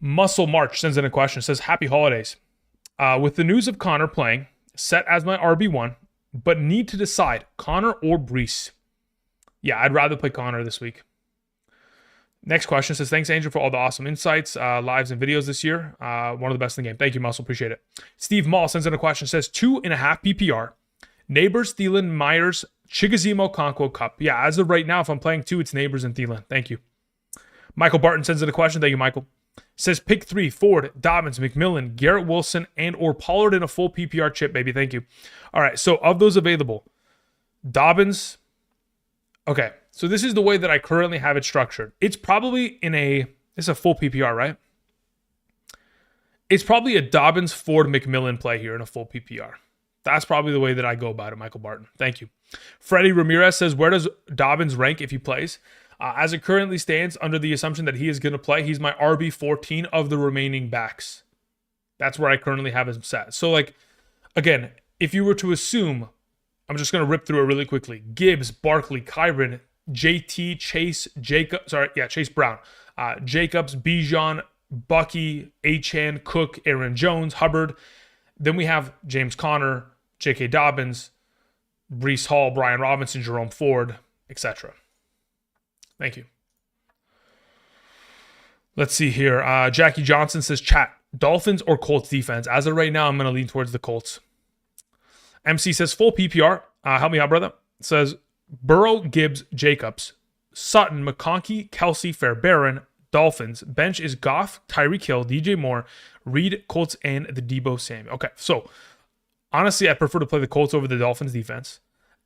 Muscle March sends in a question. Says, happy holidays. With the news of Connor playing, set as my RB1, but need to decide Connor or Brees. Yeah, I'd rather play Connor this week. Next question says, thanks, Angel, for all the awesome insights, lives, and videos this year. One of the best in the game. Thank you, Muscle. Appreciate it. Steve Mall sends in a question. Says, 2.5 PPR. Neighbors, Thielen, Myers, Chigozimo, Conquo, Cup. Yeah, as of right now, if I'm playing 2, it's Neighbors and Thielen. Thank you. Michael Barton sends in a question. Thank you, Michael. Says, pick 3, Ford, Dobbins, McMillan, Garrett Wilson, and or Pollard in a full PPR chip, baby. Thank you. All right, so of those available, Dobbins. Okay, so this is the way that I currently have it structured. It's probably it's a full PPR, right? It's probably a Dobbins, Ford, McMillan play here in a full PPR. That's probably the way that I go about it, Michael Barton. Thank you. Freddie Ramirez says, where does Dobbins rank if he plays? As it currently stands, under the assumption that he is going to play, he's my RB14 of the remaining backs. That's where I currently have him set. So, like, again, if you were to assume, I'm just going to rip through it really quickly. Gibbs, Barkley, Kyron, JT, Chase Brown, Jacobs, Bijan, Bucky, Achane, Cook, Aaron Jones, Hubbard. Then we have James Conner, J.K. Dobbins, Brees Hall, Brian Robinson, Jerome Ford, etc. Thank you. Let's see here. Jackie Johnson says, chat, Dolphins or Colts defense? As of right now, I'm going to lean towards the Colts. MC says, full PPR. Help me out, brother. Says, Burrow, Gibbs, Jacobs, Sutton, McConkey, Kelsey, Fairbairn, Dolphins. Bench is Goff, Tyreek Hill, DJ Moore, Reed, Colts, and the Debo Samuel. Okay, so honestly, I prefer to play the Colts over the Dolphins defense.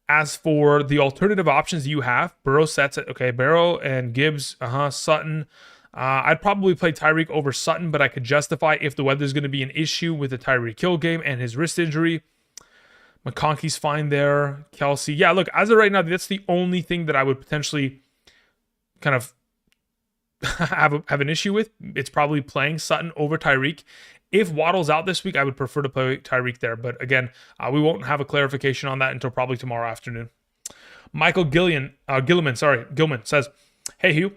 As for the alternative options you have, Burrow sets it. Okay, Burrow and Gibbs, Sutton. I'd probably play Tyreek over Sutton, but I could justify if the weather's going to be an issue with the Tyreek Hill game and his wrist injury. McConkey's fine there. Kelsey. Yeah, look, as of right now, that's the only thing that I would potentially kind of have an issue with. It's probably playing Sutton over Tyreek. If Waddle's out this week, I would prefer to play Tyreek there. But again, we won't have a clarification on that until probably tomorrow afternoon. Michael Gilman says, hey, Hugh.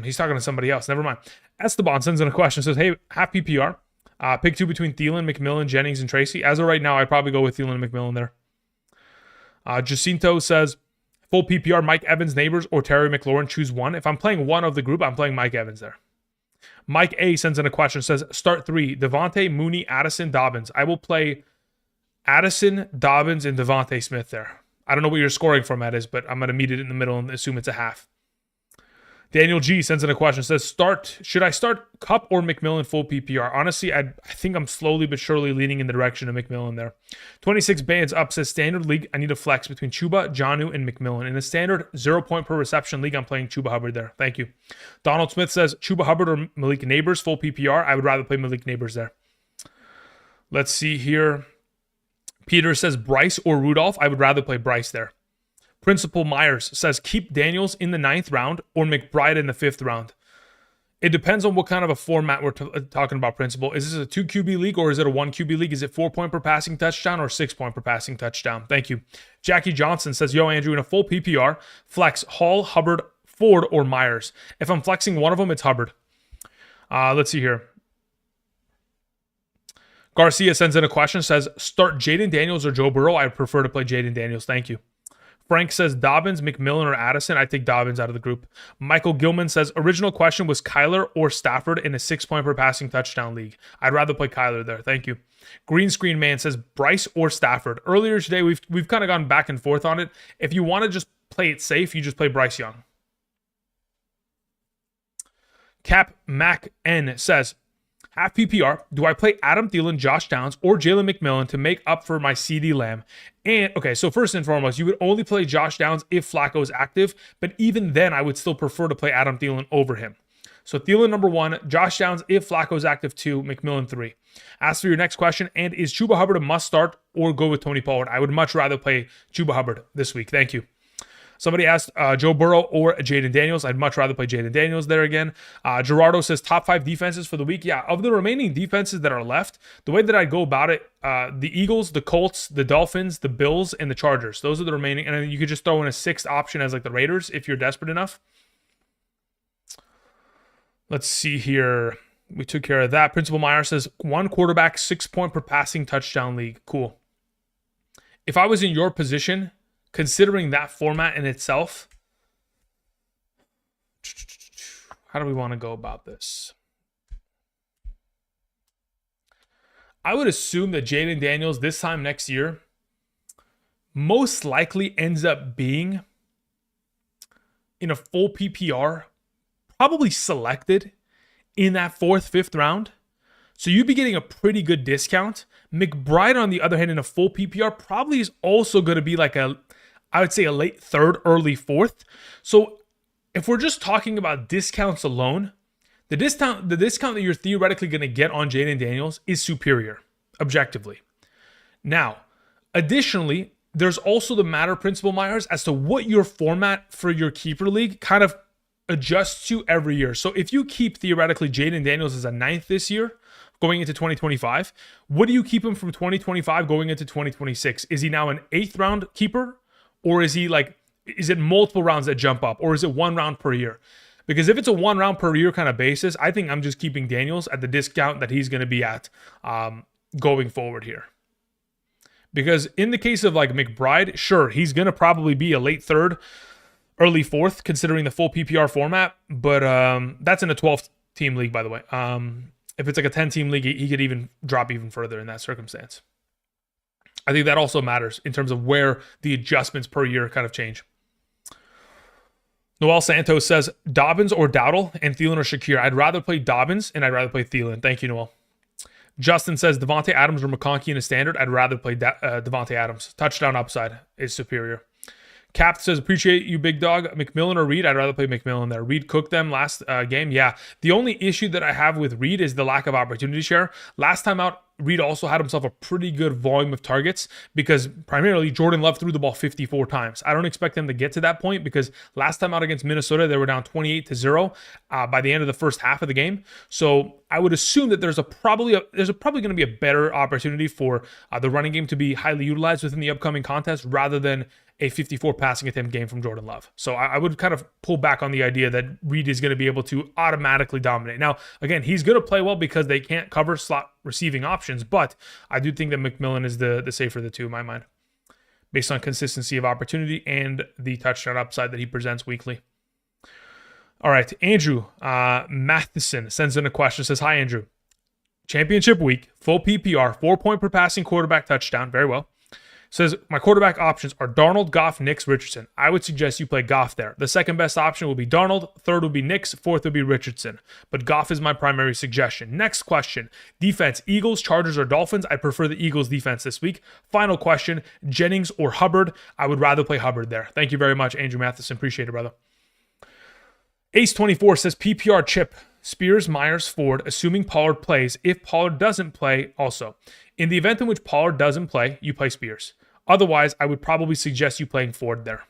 He's talking to somebody else. Never mind. Esteban sends in a question. Says, hey, half PPR. Pick 2 between Thielen, McMillan, Jennings, and Tracy. As of right now, I'd probably go with Thielen and McMillan there. Jacinto says, full PPR, Mike Evans, Neighbors, or Terry McLaurin. Choose one. If I'm playing one of the group, I'm playing Mike Evans there. Mike A sends in a question. Says, start 3, Devontae, Mooney, Addison, Dobbins. I will play Addison, Dobbins, and Devontae Smith there. I don't know what your scoring format is, but I'm going to meet it in the middle and assume it's a half. Daniel G sends in a question. Says, should I start Cup or McMillan full PPR? Honestly, I think I'm slowly but surely leaning in the direction of McMillan there. 26 bands up says, standard league, I need a flex between Chuba, Jonnu, and McMillan. In a standard 0 point per reception league, I'm playing Chuba Hubbard there. Thank you. Donald Smith says, Chuba Hubbard or Malik Neighbors full PPR? I would rather play Malik Neighbors there. Let's see here. Peter says, Bryce or Rudolph? I would rather play Bryce there. Principal Myers says, keep Daniels in the 9th round or McBride in the 5th round. It depends on what kind of a format we're talking about, Principal. Is this a 2 QB league or is it a 1 QB league? Is it 4 point per passing touchdown or 6 point per passing touchdown? Thank you. Jackie Johnson says, yo, Andrew, in a full PPR, flex Hall, Hubbard, Ford, or Myers. If I'm flexing one of them, it's Hubbard. Let's see here. Garcia sends in a question, says, start Jaden Daniels or Joe Burrow? I prefer to play Jaden Daniels. Thank you. Frank says Dobbins, McMillan, or Addison. I take Dobbins out of the group. Michael Gilman says, original question was Kyler or Stafford in a 6 point per passing touchdown league. I'd rather play Kyler there. Thank you. Green Screen Man says Bryce or Stafford. Earlier today, we've kind of gone back and forth on it. If you want to just play it safe, you just play Bryce Young. Cap Mac N says, half PPR, do I play Adam Thielen, Josh Downs, or Jalen McMillan to make up for my CD Lamb? And, okay, so first and foremost, you would only play Josh Downs if Flacco is active, but even then, I would still prefer to play Adam Thielen over him. So Thielen number 1, Josh Downs if Flacco is active 2, McMillan 3. As for your next question, and is Chuba Hubbard a must start or go with Tony Pollard? I would much rather play Chuba Hubbard this week. Thank you. Somebody asked Joe Burrow or Jaden Daniels. I'd much rather play Jaden Daniels there again. Gerardo says top 5 defenses for the week. Yeah, of the remaining defenses that are left, the way that I'd go about it, the Eagles, the Colts, the Dolphins, the Bills, and the Chargers. Those are the remaining. And then you could just throw in a 6th option as like the Raiders if you're desperate enough. Let's see here. We took care of that. Principal Meyer says 1 quarterback, 6 point per passing touchdown league. Cool. If I was in your position, considering that format in itself, how do we want to go about this? I would assume that Jaden Daniels this time next year most likely ends up being in a full PPR, probably selected in that 4th, 5th round. So you'd be getting a pretty good discount. McBride, on the other hand, in a full PPR probably is also going to be like I would say a late 3rd, early 4th. So if we're just talking about discounts alone, the discount that you're theoretically going to get on Jaden Daniels is superior, objectively. Now, additionally, there's also the matter, Principal Myers, as to what your format for your keeper league kind of adjusts to every year. So if you keep theoretically Jaden Daniels as a 9th this year, going into 2025, what do you keep him from 2025 going into 2026? Is he now an 8th round keeper? Or is it multiple rounds that jump up? Or is it 1 round per year? Because if it's a 1 round per year kind of basis, I think I'm just keeping Daniels at the discount that he's going to be at going forward here. Because in the case of like McBride, sure, he's going to probably be a late 3rd, early 4th, considering the full PPR format. But that's in a 12-team league, by the way. If it's like a 10-team league, he could even drop even further in that circumstance. I think that also matters in terms of where the adjustments per year kind of change. Noel Santos says, Dobbins or Dowdle and Thielen or Shakir. I'd rather play Dobbins and I'd rather play Thielen. Thank you, Noel. Justin says, Devontae Adams or McConkey in a standard. I'd rather play Devontae Adams. Touchdown upside is superior. Cap says, appreciate you, big dog. McMillan or Reed? I'd rather play McMillan there. Reed cooked them last game. Yeah. The only issue that I have with Reed is the lack of opportunity share. Last time out, Reed also had himself a pretty good volume of targets because primarily Jordan Love threw the ball 54 times. I don't expect them to get to that point because last time out against Minnesota, they were down 28-0 by the end of the first half of the game. So I would assume that there's probably going to be a better opportunity for the running game to be highly utilized within the upcoming contest rather than a 54 passing attempt game from Jordan Love. So I would kind of pull back on the idea that Reed is going to be able to automatically dominate. Now, again, he's going to play well because they can't cover slot receiving options, but I do think that McMillan is the safer of the two in my mind, based on consistency of opportunity and the touchdown upside that he presents weekly. All right, Andrew Matheson sends in a question, says, hi, Andrew. Championship week, full PPR, 4 point per passing quarterback touchdown. Very well. Says, my quarterback options are Darnold, Goff, Nix, Richardson. I would suggest you play Goff there. The second best option will be Darnold. Third will be Nix. Fourth will be Richardson. But Goff is my primary suggestion. Next question. Defense, Eagles, Chargers, or Dolphins? I prefer the Eagles defense this week. Final question. Jennings or Hubbard? I would rather play Hubbard there. Thank you very much, Andrew Matheson. Appreciate it, brother. Ace24 says PPR chip. Spears, Myers, Ford, assuming Pollard plays. If Pollard doesn't play, also. In the event in which Pollard doesn't play, you play Spears. Otherwise, I would probably suggest you playing Ford there.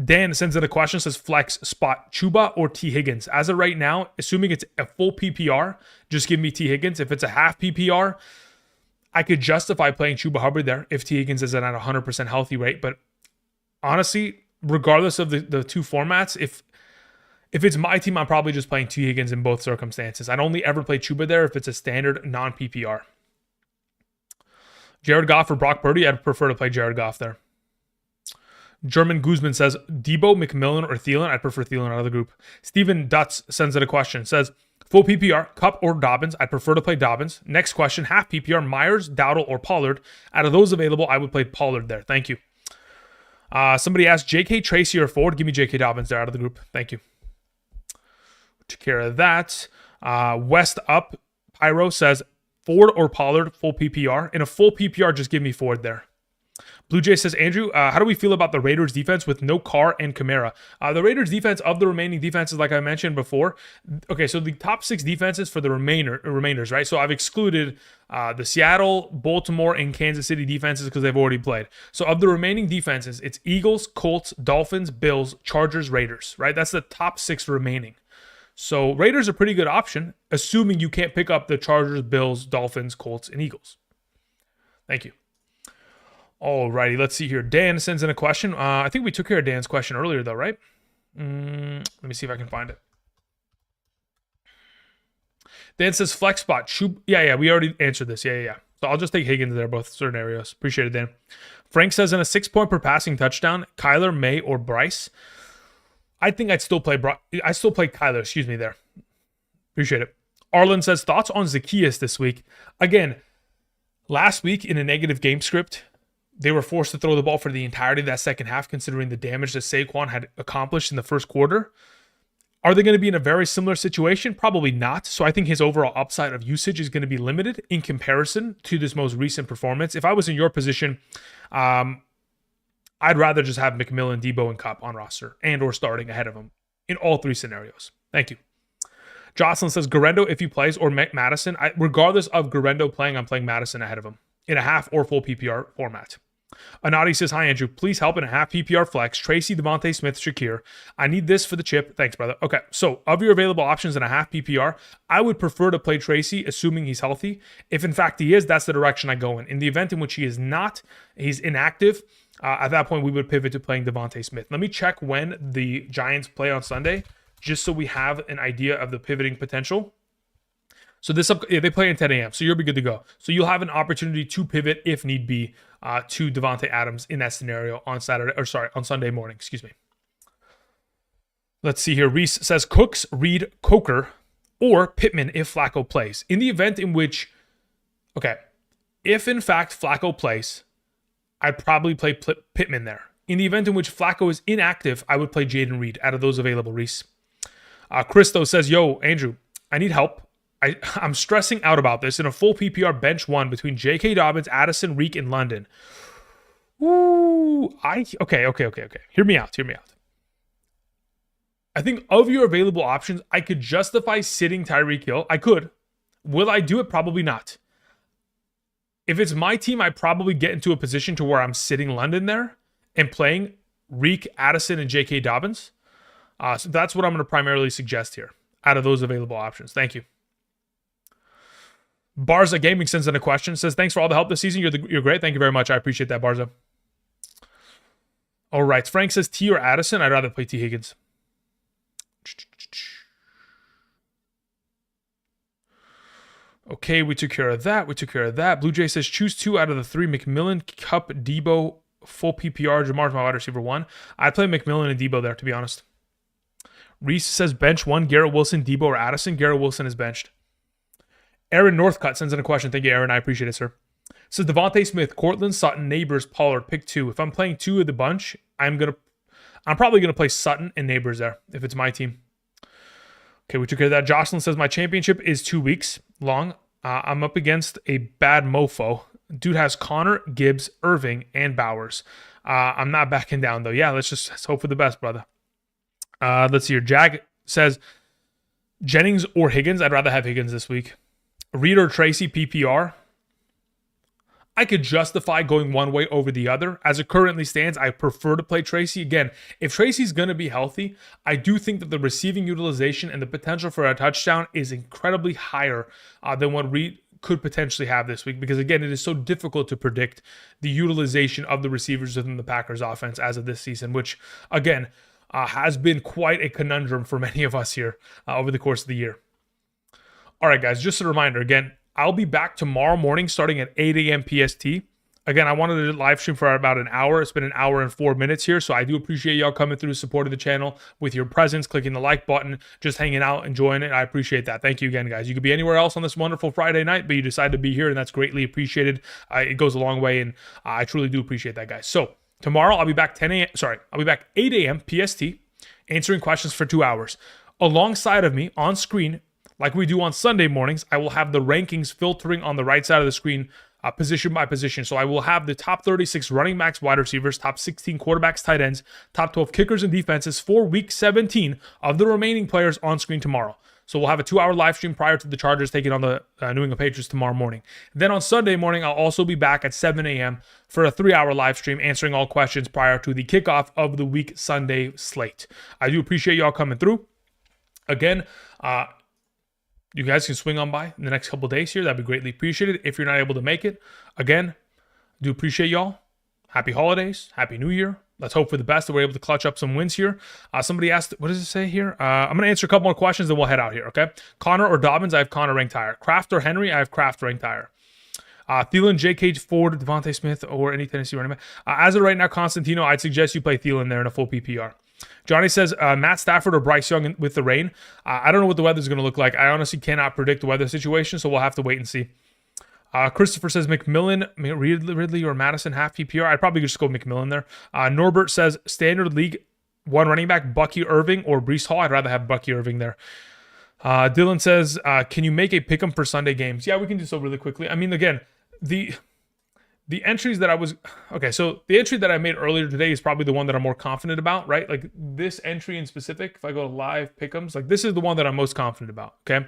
Dan sends in a question, says flex spot Chuba or T. Higgins. As of right now, assuming it's a full PPR, just give me T. Higgins. If it's a half PPR, I could justify playing Chuba Hubbard there if T. Higgins is at a 100% healthy rate. But honestly, regardless of the two formats, if it's my team, I'm probably just playing T. Higgins in both circumstances. I'd only ever play Chuba there if it's a standard non-PPR. Jared Goff or Brock Purdy? I'd prefer to play Jared Goff there. German Guzman says, Debo, McMillan, or Thielen? I'd prefer Thielen out of the group. Steven Dutz sends in a question. Says, full PPR, Kupp or Dobbins? I'd prefer to play Dobbins. Next question, half PPR, Myers, Dowdle, or Pollard? Out of those available, I would play Pollard there. Thank you. Somebody asked, JK, Tracy, or Ford? Give me JK Dobbins there out of the group. Thank you. Took care of that. West Up, Pyro says, Ford or Pollard, full PPR. In a full PPR, just give me Ford there. Blue Jay says, Andrew, how do we feel about the Raiders defense with no Carr and Kamara? The Raiders defense, of the remaining defenses, like I mentioned before, okay, so the top 6 defenses for the remainders, right? So I've excluded the Seattle, Baltimore, and Kansas City defenses because they've already played. So of the remaining defenses, it's Eagles, Colts, Dolphins, Bills, Chargers, Raiders, right? That's the top 6 remaining. So Raiders are a pretty good option, assuming you can't pick up the Chargers, Bills, Dolphins, Colts, and Eagles. Thank you. Alrighty, let's see here. Dan sends in a question. I think we took care of Dan's question earlier, though, right? Let me see if I can find it. Dan says flex spot. Yeah, we already answered this. Yeah. So I'll just take Higgins there, both scenarios. Appreciate it, Dan. Frank says in a 6-point per passing touchdown, Kyler, May, or Bryce. I think I'd still play Kyler, there. Appreciate it. Arlen says, thoughts on Zacchaeus this week? Again, last week in a negative game script, they were forced to throw the ball for the entirety of that second half, considering the damage that Saquon had accomplished in the first quarter. Are they going to be in a very similar situation? Probably not. So I think his overall upside of usage is going to be limited in comparison to this most recent performance. If I was in your position, I'd rather just have McMillan, Debo, and Kupp on roster and or starting ahead of him in all 3 scenarios. Thank you. Jocelyn says Garendo if he plays or Madison. Regardless of Garendo playing, I'm playing Madison ahead of him in a half or full PPR format. Anadi says, hi, Andrew. Please help in a half PPR flex. Tracy, Devontae Smith, Shakir. I need this for the chip. Thanks, brother. Okay, so of your available options in a half PPR, I would prefer to play Tracy, assuming he's healthy. If in fact he is, that's the direction I go in. In the event in which he is not, he's inactive, at that point we would pivot to playing Devontae Smith. Let me check when the Giants play on Sunday, just so we have an idea of the pivoting potential. So they play at 10 a.m., so you'll be good to go. So you'll have an opportunity to pivot if need be to Devontae Adams in that scenario on Sunday morning. Excuse me. Let's see here. Reese says Cooks, Reed, Coker, or Pittman if Flacco plays. In the event in which, if in fact Flacco plays, I'd probably play Pittman there. In the event in which Flacco is inactive, I would play Jaden Reed out of those available, Reese. Christo says, yo, Andrew, I need help. I'm stressing out about this in a full PPR bench 1 between J.K. Dobbins, Addison, Reek, and London. Ooh, okay. Hear me out. I think of your available options, I could justify sitting Tyreek Hill. I could. Will I do it? Probably not. If it's my team, I probably get into a position to where I'm sitting London there and playing Reek, Addison, and J.K. Dobbins. So that's what I'm going to primarily suggest here out of those available options. Thank you. Barza Gaming sends in a question. Says, thanks for all the help this season. You're great. Thank you very much. I appreciate that, Barza. All right. Frank says T or Addison. I'd rather play T. Higgins. Okay, we took care of that. Blue Jay says choose 2 out of the 3. McMillan, Kupp, Debo, full PPR. Jamar's my wide receiver 1. I'd play McMillan and Debo there, to be honest. Reese says bench 1. Garrett Wilson, Debo, or Addison. Garrett Wilson is benched. Aaron Northcutt sends in a question. Thank you, Aaron. I appreciate it, sir. So Devontae Smith, Cortland Sutton, Neighbors, Pollard, pick 2. If I'm playing 2 of the bunch, I'm probably gonna play Sutton and Neighbors there if it's my team. Okay, we took care of that. Jocelyn says my championship is 2 weeks long. I'm up against a bad mofo. Dude has Connor, Gibbs, Irving, and Bowers. I'm not backing down though. Yeah, let's hope for the best, brother. Let's see here. Jag says Jennings or Higgins. I'd rather have Higgins this week. Reed or Tracy, PPR. I could justify going one way over the other. As it currently stands, I prefer to play Tracy. Again, if Tracy's going to be healthy, I do think that the receiving utilization and the potential for a touchdown is incredibly higher than what Reed could potentially have this week, because again, it is so difficult to predict the utilization of the receivers within the Packers offense as of this season, which again has been quite a conundrum for many of us here over the course of the year. All right, guys, just a reminder again, I'll be back tomorrow morning starting at 8 a.m. PST. Again, I wanted to live stream for about an hour. It's been an hour and 4 minutes here, so I do appreciate y'all coming through, supporting the channel with your presence, clicking the like button, just hanging out, enjoying it. I appreciate that. Thank you again, guys. You could be anywhere else on this wonderful Friday night, but you decided to be here, and that's greatly appreciated. It goes a long way, and I truly do appreciate that, guys. So tomorrow I'll be back 8 a.m. PST, answering questions for 2 hours. Alongside of me on screen, like we do on Sunday mornings, I will have the rankings filtering on the right side of the screen, position by position. So I will have the top 36 running backs, wide receivers, top 16 quarterbacks, tight ends, top 12 kickers and defenses for week 17 of the remaining players on screen tomorrow. So we'll have a 2-hour live stream prior to the Chargers taking on the New England Patriots tomorrow morning. Then on Sunday morning, I'll also be back at 7 a.m. for a 3-hour live stream answering all questions prior to the kickoff of the week Sunday slate. I do appreciate y'all coming through. Again, you guys can swing on by in the next couple of days here. That'd be greatly appreciated. If you're not able to make it, again, do appreciate y'all. Happy holidays. Happy New Year. Let's hope for the best that we're able to clutch up some wins here. Somebody asked, what does it say here? I'm going to answer a couple more questions, then we'll head out here, okay? Connor or Dobbins, I have Connor ranked higher. Kraft or Henry, I have Kraft ranked higher. Thielen, J.K. Ford, Devontae Smith, or any Tennessee running back. As of right now, Constantino, I'd suggest you play Thielen there in a full PPR. Johnny says, Matt Stafford or Bryce Young with the rain. I don't know what the weather's going to look like. I honestly cannot predict the weather situation, so we'll have to wait and see. Christopher says McMillan, Ridley, or Madison half PPR. I'd probably just go McMillan there. Norbert says standard league, one running back, Bucky Irving or Breece Hall. I'd rather have Bucky Irving there. Dylan says, can you make a pick'em for Sunday games? Yeah, we can do so really quickly. I mean, again, the entries that the entry that I made earlier today is probably the one that I'm more confident about, right? Like this entry in specific, if I go to live pick'ems, like this is the one that I'm most confident about, okay?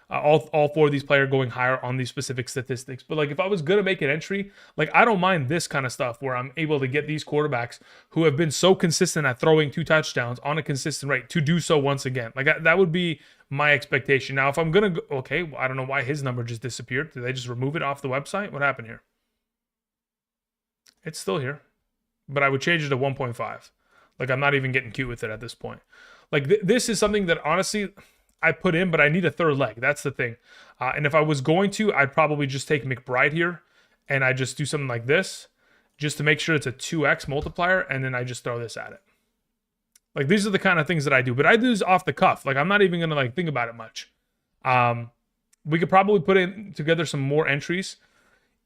All 4 of these players going higher on these specific statistics. But like if I was going to make an entry, like I don't mind this kind of stuff where I'm able to get these quarterbacks who have been so consistent at throwing 2 touchdowns on a consistent rate to do so once again. Like that would be my expectation. Now, if I'm going to go, okay, well, I don't know why his number just disappeared. Did they just remove it off the website? What happened here? It's still here, but I would change it to 1.5. Like I'm not even getting cute with it at this point. Like this is something that honestly I put in, but I need a third leg. That's the thing. And if I was going to, I'd probably just take McBride here and I just do something like this just to make sure it's a 2x multiplier. And then I just throw this at it. Like these are the kind of things that I do, but I do this off the cuff. Like I'm not even going to like think about it much. We could probably put in together some more entries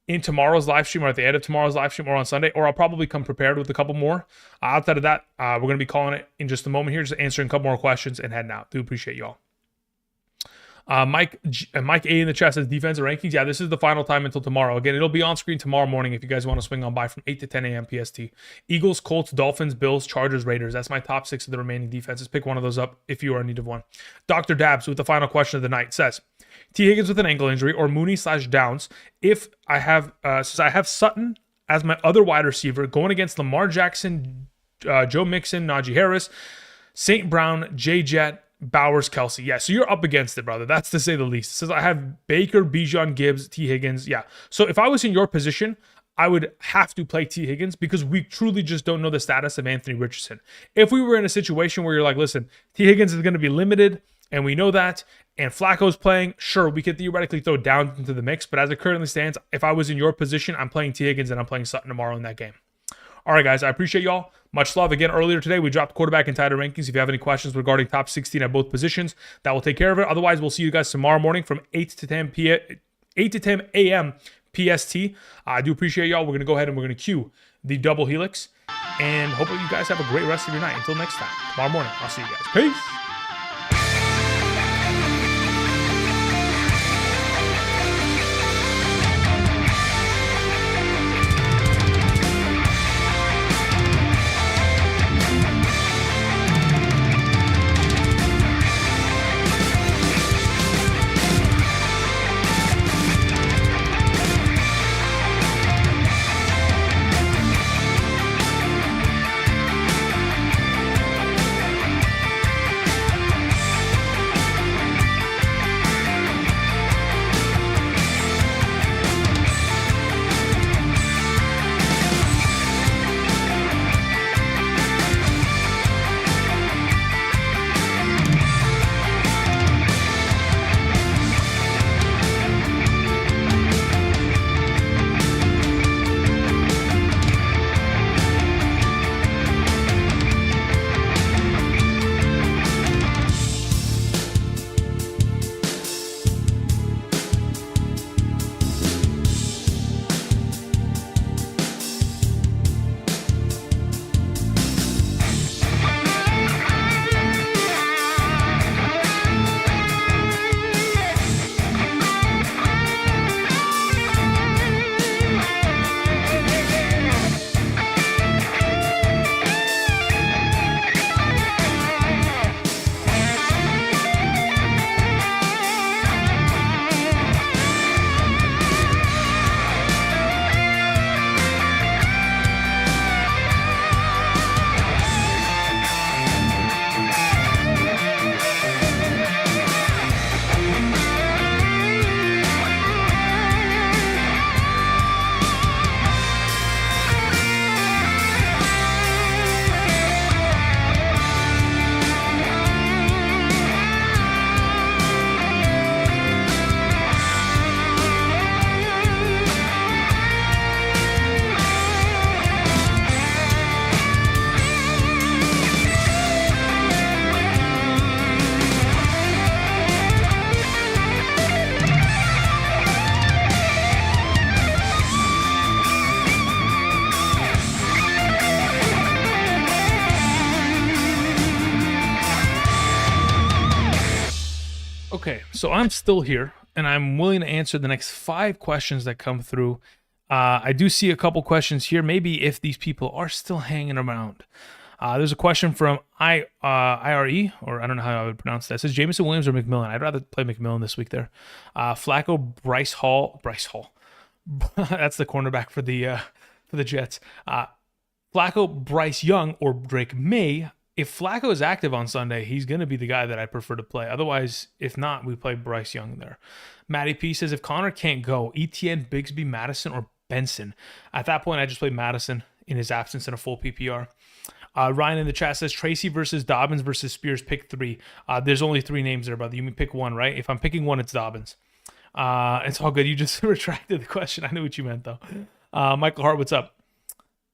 in tomorrow's live stream or at the end of tomorrow's live stream or on Sunday, or I'll probably come prepared with a couple more. Outside of that, we're going to be calling it in just a moment here, just answering a couple more questions and heading out. Do appreciate y'all. Mike A in the chat says defensive rankings. Yeah, this is the final time until tomorrow. Again, it'll be on screen tomorrow morning if you guys want to swing on by from 8 to 10 a.m. PST. Eagles, Colts, Dolphins, Bills, Chargers, Raiders. That's my top 6 of the remaining defenses. Pick one of those up if you are in need of one. Dr. Dabs with the final question of the night says, T. Higgins with an ankle injury or Mooney/Downs. If I have, since I have Sutton as my other wide receiver going against Lamar Jackson, Joe Mixon, Najee Harris, St. Brown, J. Jet, Bowers, Kelsey. Yeah, so you're up against it, brother. That's to say the least. It says I have Baker, Bijan, Gibbs, T. Higgins. Yeah. So if I was in your position, I would have to play T. Higgins because we truly just don't know the status of Anthony Richardson. If we were in a situation where you're like, listen, T. Higgins is going to be limited, and we know that, and Flacco's playing, sure, we could theoretically throw down into the mix, but as it currently stands, if I was in your position, I'm playing T. Higgins and I'm playing Sutton tomorrow in that game. All right, guys, I appreciate y'all. Much love. Again, earlier today, we dropped quarterback and tight end rankings. If you have any questions regarding top 16 at both positions, that will take care of it. Otherwise, we'll see you guys tomorrow morning from 8 to 10 a.m. PST. I do appreciate y'all. We're going to go ahead and we're going to cue the double helix. And hopefully you guys have a great rest of your night. Until next time, tomorrow morning, I'll see you guys. Peace. Okay, so I'm still here, and I'm willing to answer the next 5 questions that come through. I do see a couple questions here, maybe if these people are still hanging around. There's a question from IRE, or I don't know how I would pronounce that. It says Jameson Williams or McMillan. I'd rather play McMillan this week there. Flacco, Bryce Hall. That's the cornerback for the Jets. Flacco, Bryce Young, or Drake May. If Flacco is active on Sunday, he's going to be the guy that I prefer to play. Otherwise, if not, we play Bryce Young there. Matty P says, if Connor can't go, ETN, Bigsby, Madison, or Benson. At that point, I just play Madison in his absence in a full PPR. Ryan in the chat says, Tracy versus Dobbins versus Spears, pick 3. There's only 3 names there, brother. You mean pick 1, right? If I'm picking 1, it's Dobbins. It's all good. You just retracted the question. I knew what you meant, though. Michael Hart, what's up?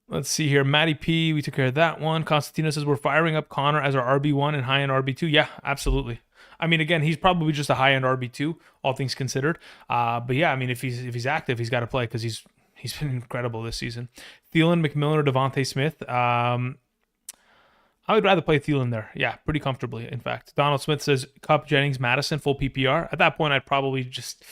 Let's see here. Matty P, we took care of that one. Constantino says, we're firing up Connor as our RB1 and high-end RB2. Yeah, absolutely. I mean, again, he's probably just a high-end RB2, all things considered. But yeah, I mean, if he's active, he's got to play because he's been incredible this season. Thielen, McMillan, or Devontae Smith. I would rather play Thielen there. Yeah, pretty comfortably, in fact. Donald Smith says, Kupp, Jennings, Madison, full PPR. At that point, I'd probably just...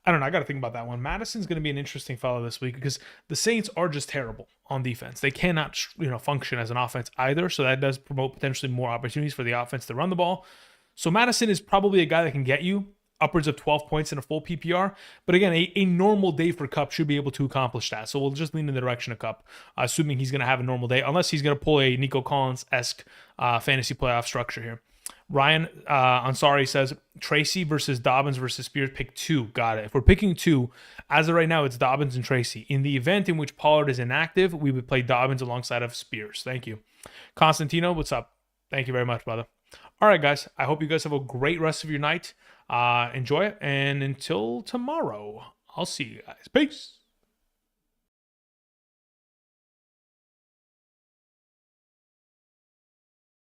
I don't know. I got to think about that one. Madison's going to be an interesting fellow this week because the Saints are just terrible on defense. They cannot, function as an offense either. So that does promote potentially more opportunities for the offense to run the ball. So Madison is probably a guy that can get you upwards of 12 points in a full PPR. But again, a normal day for Kupp should be able to accomplish that. So we'll just lean in the direction of Kupp, assuming he's going to have a normal day, unless he's going to pull a Nico Collins-esque fantasy playoff structure here. Ryan Ansari says, Tracy versus Dobbins versus Spears, pick 2. Got it. If we're picking 2, as of right now, it's Dobbins and Tracy. In the event in which Pollard is inactive, we would play Dobbins alongside of Spears. Thank you. Constantino, what's up? Thank you very much, brother. All right, guys. I hope you guys have a great rest of your night. Enjoy it. And until tomorrow, I'll see you guys. Peace.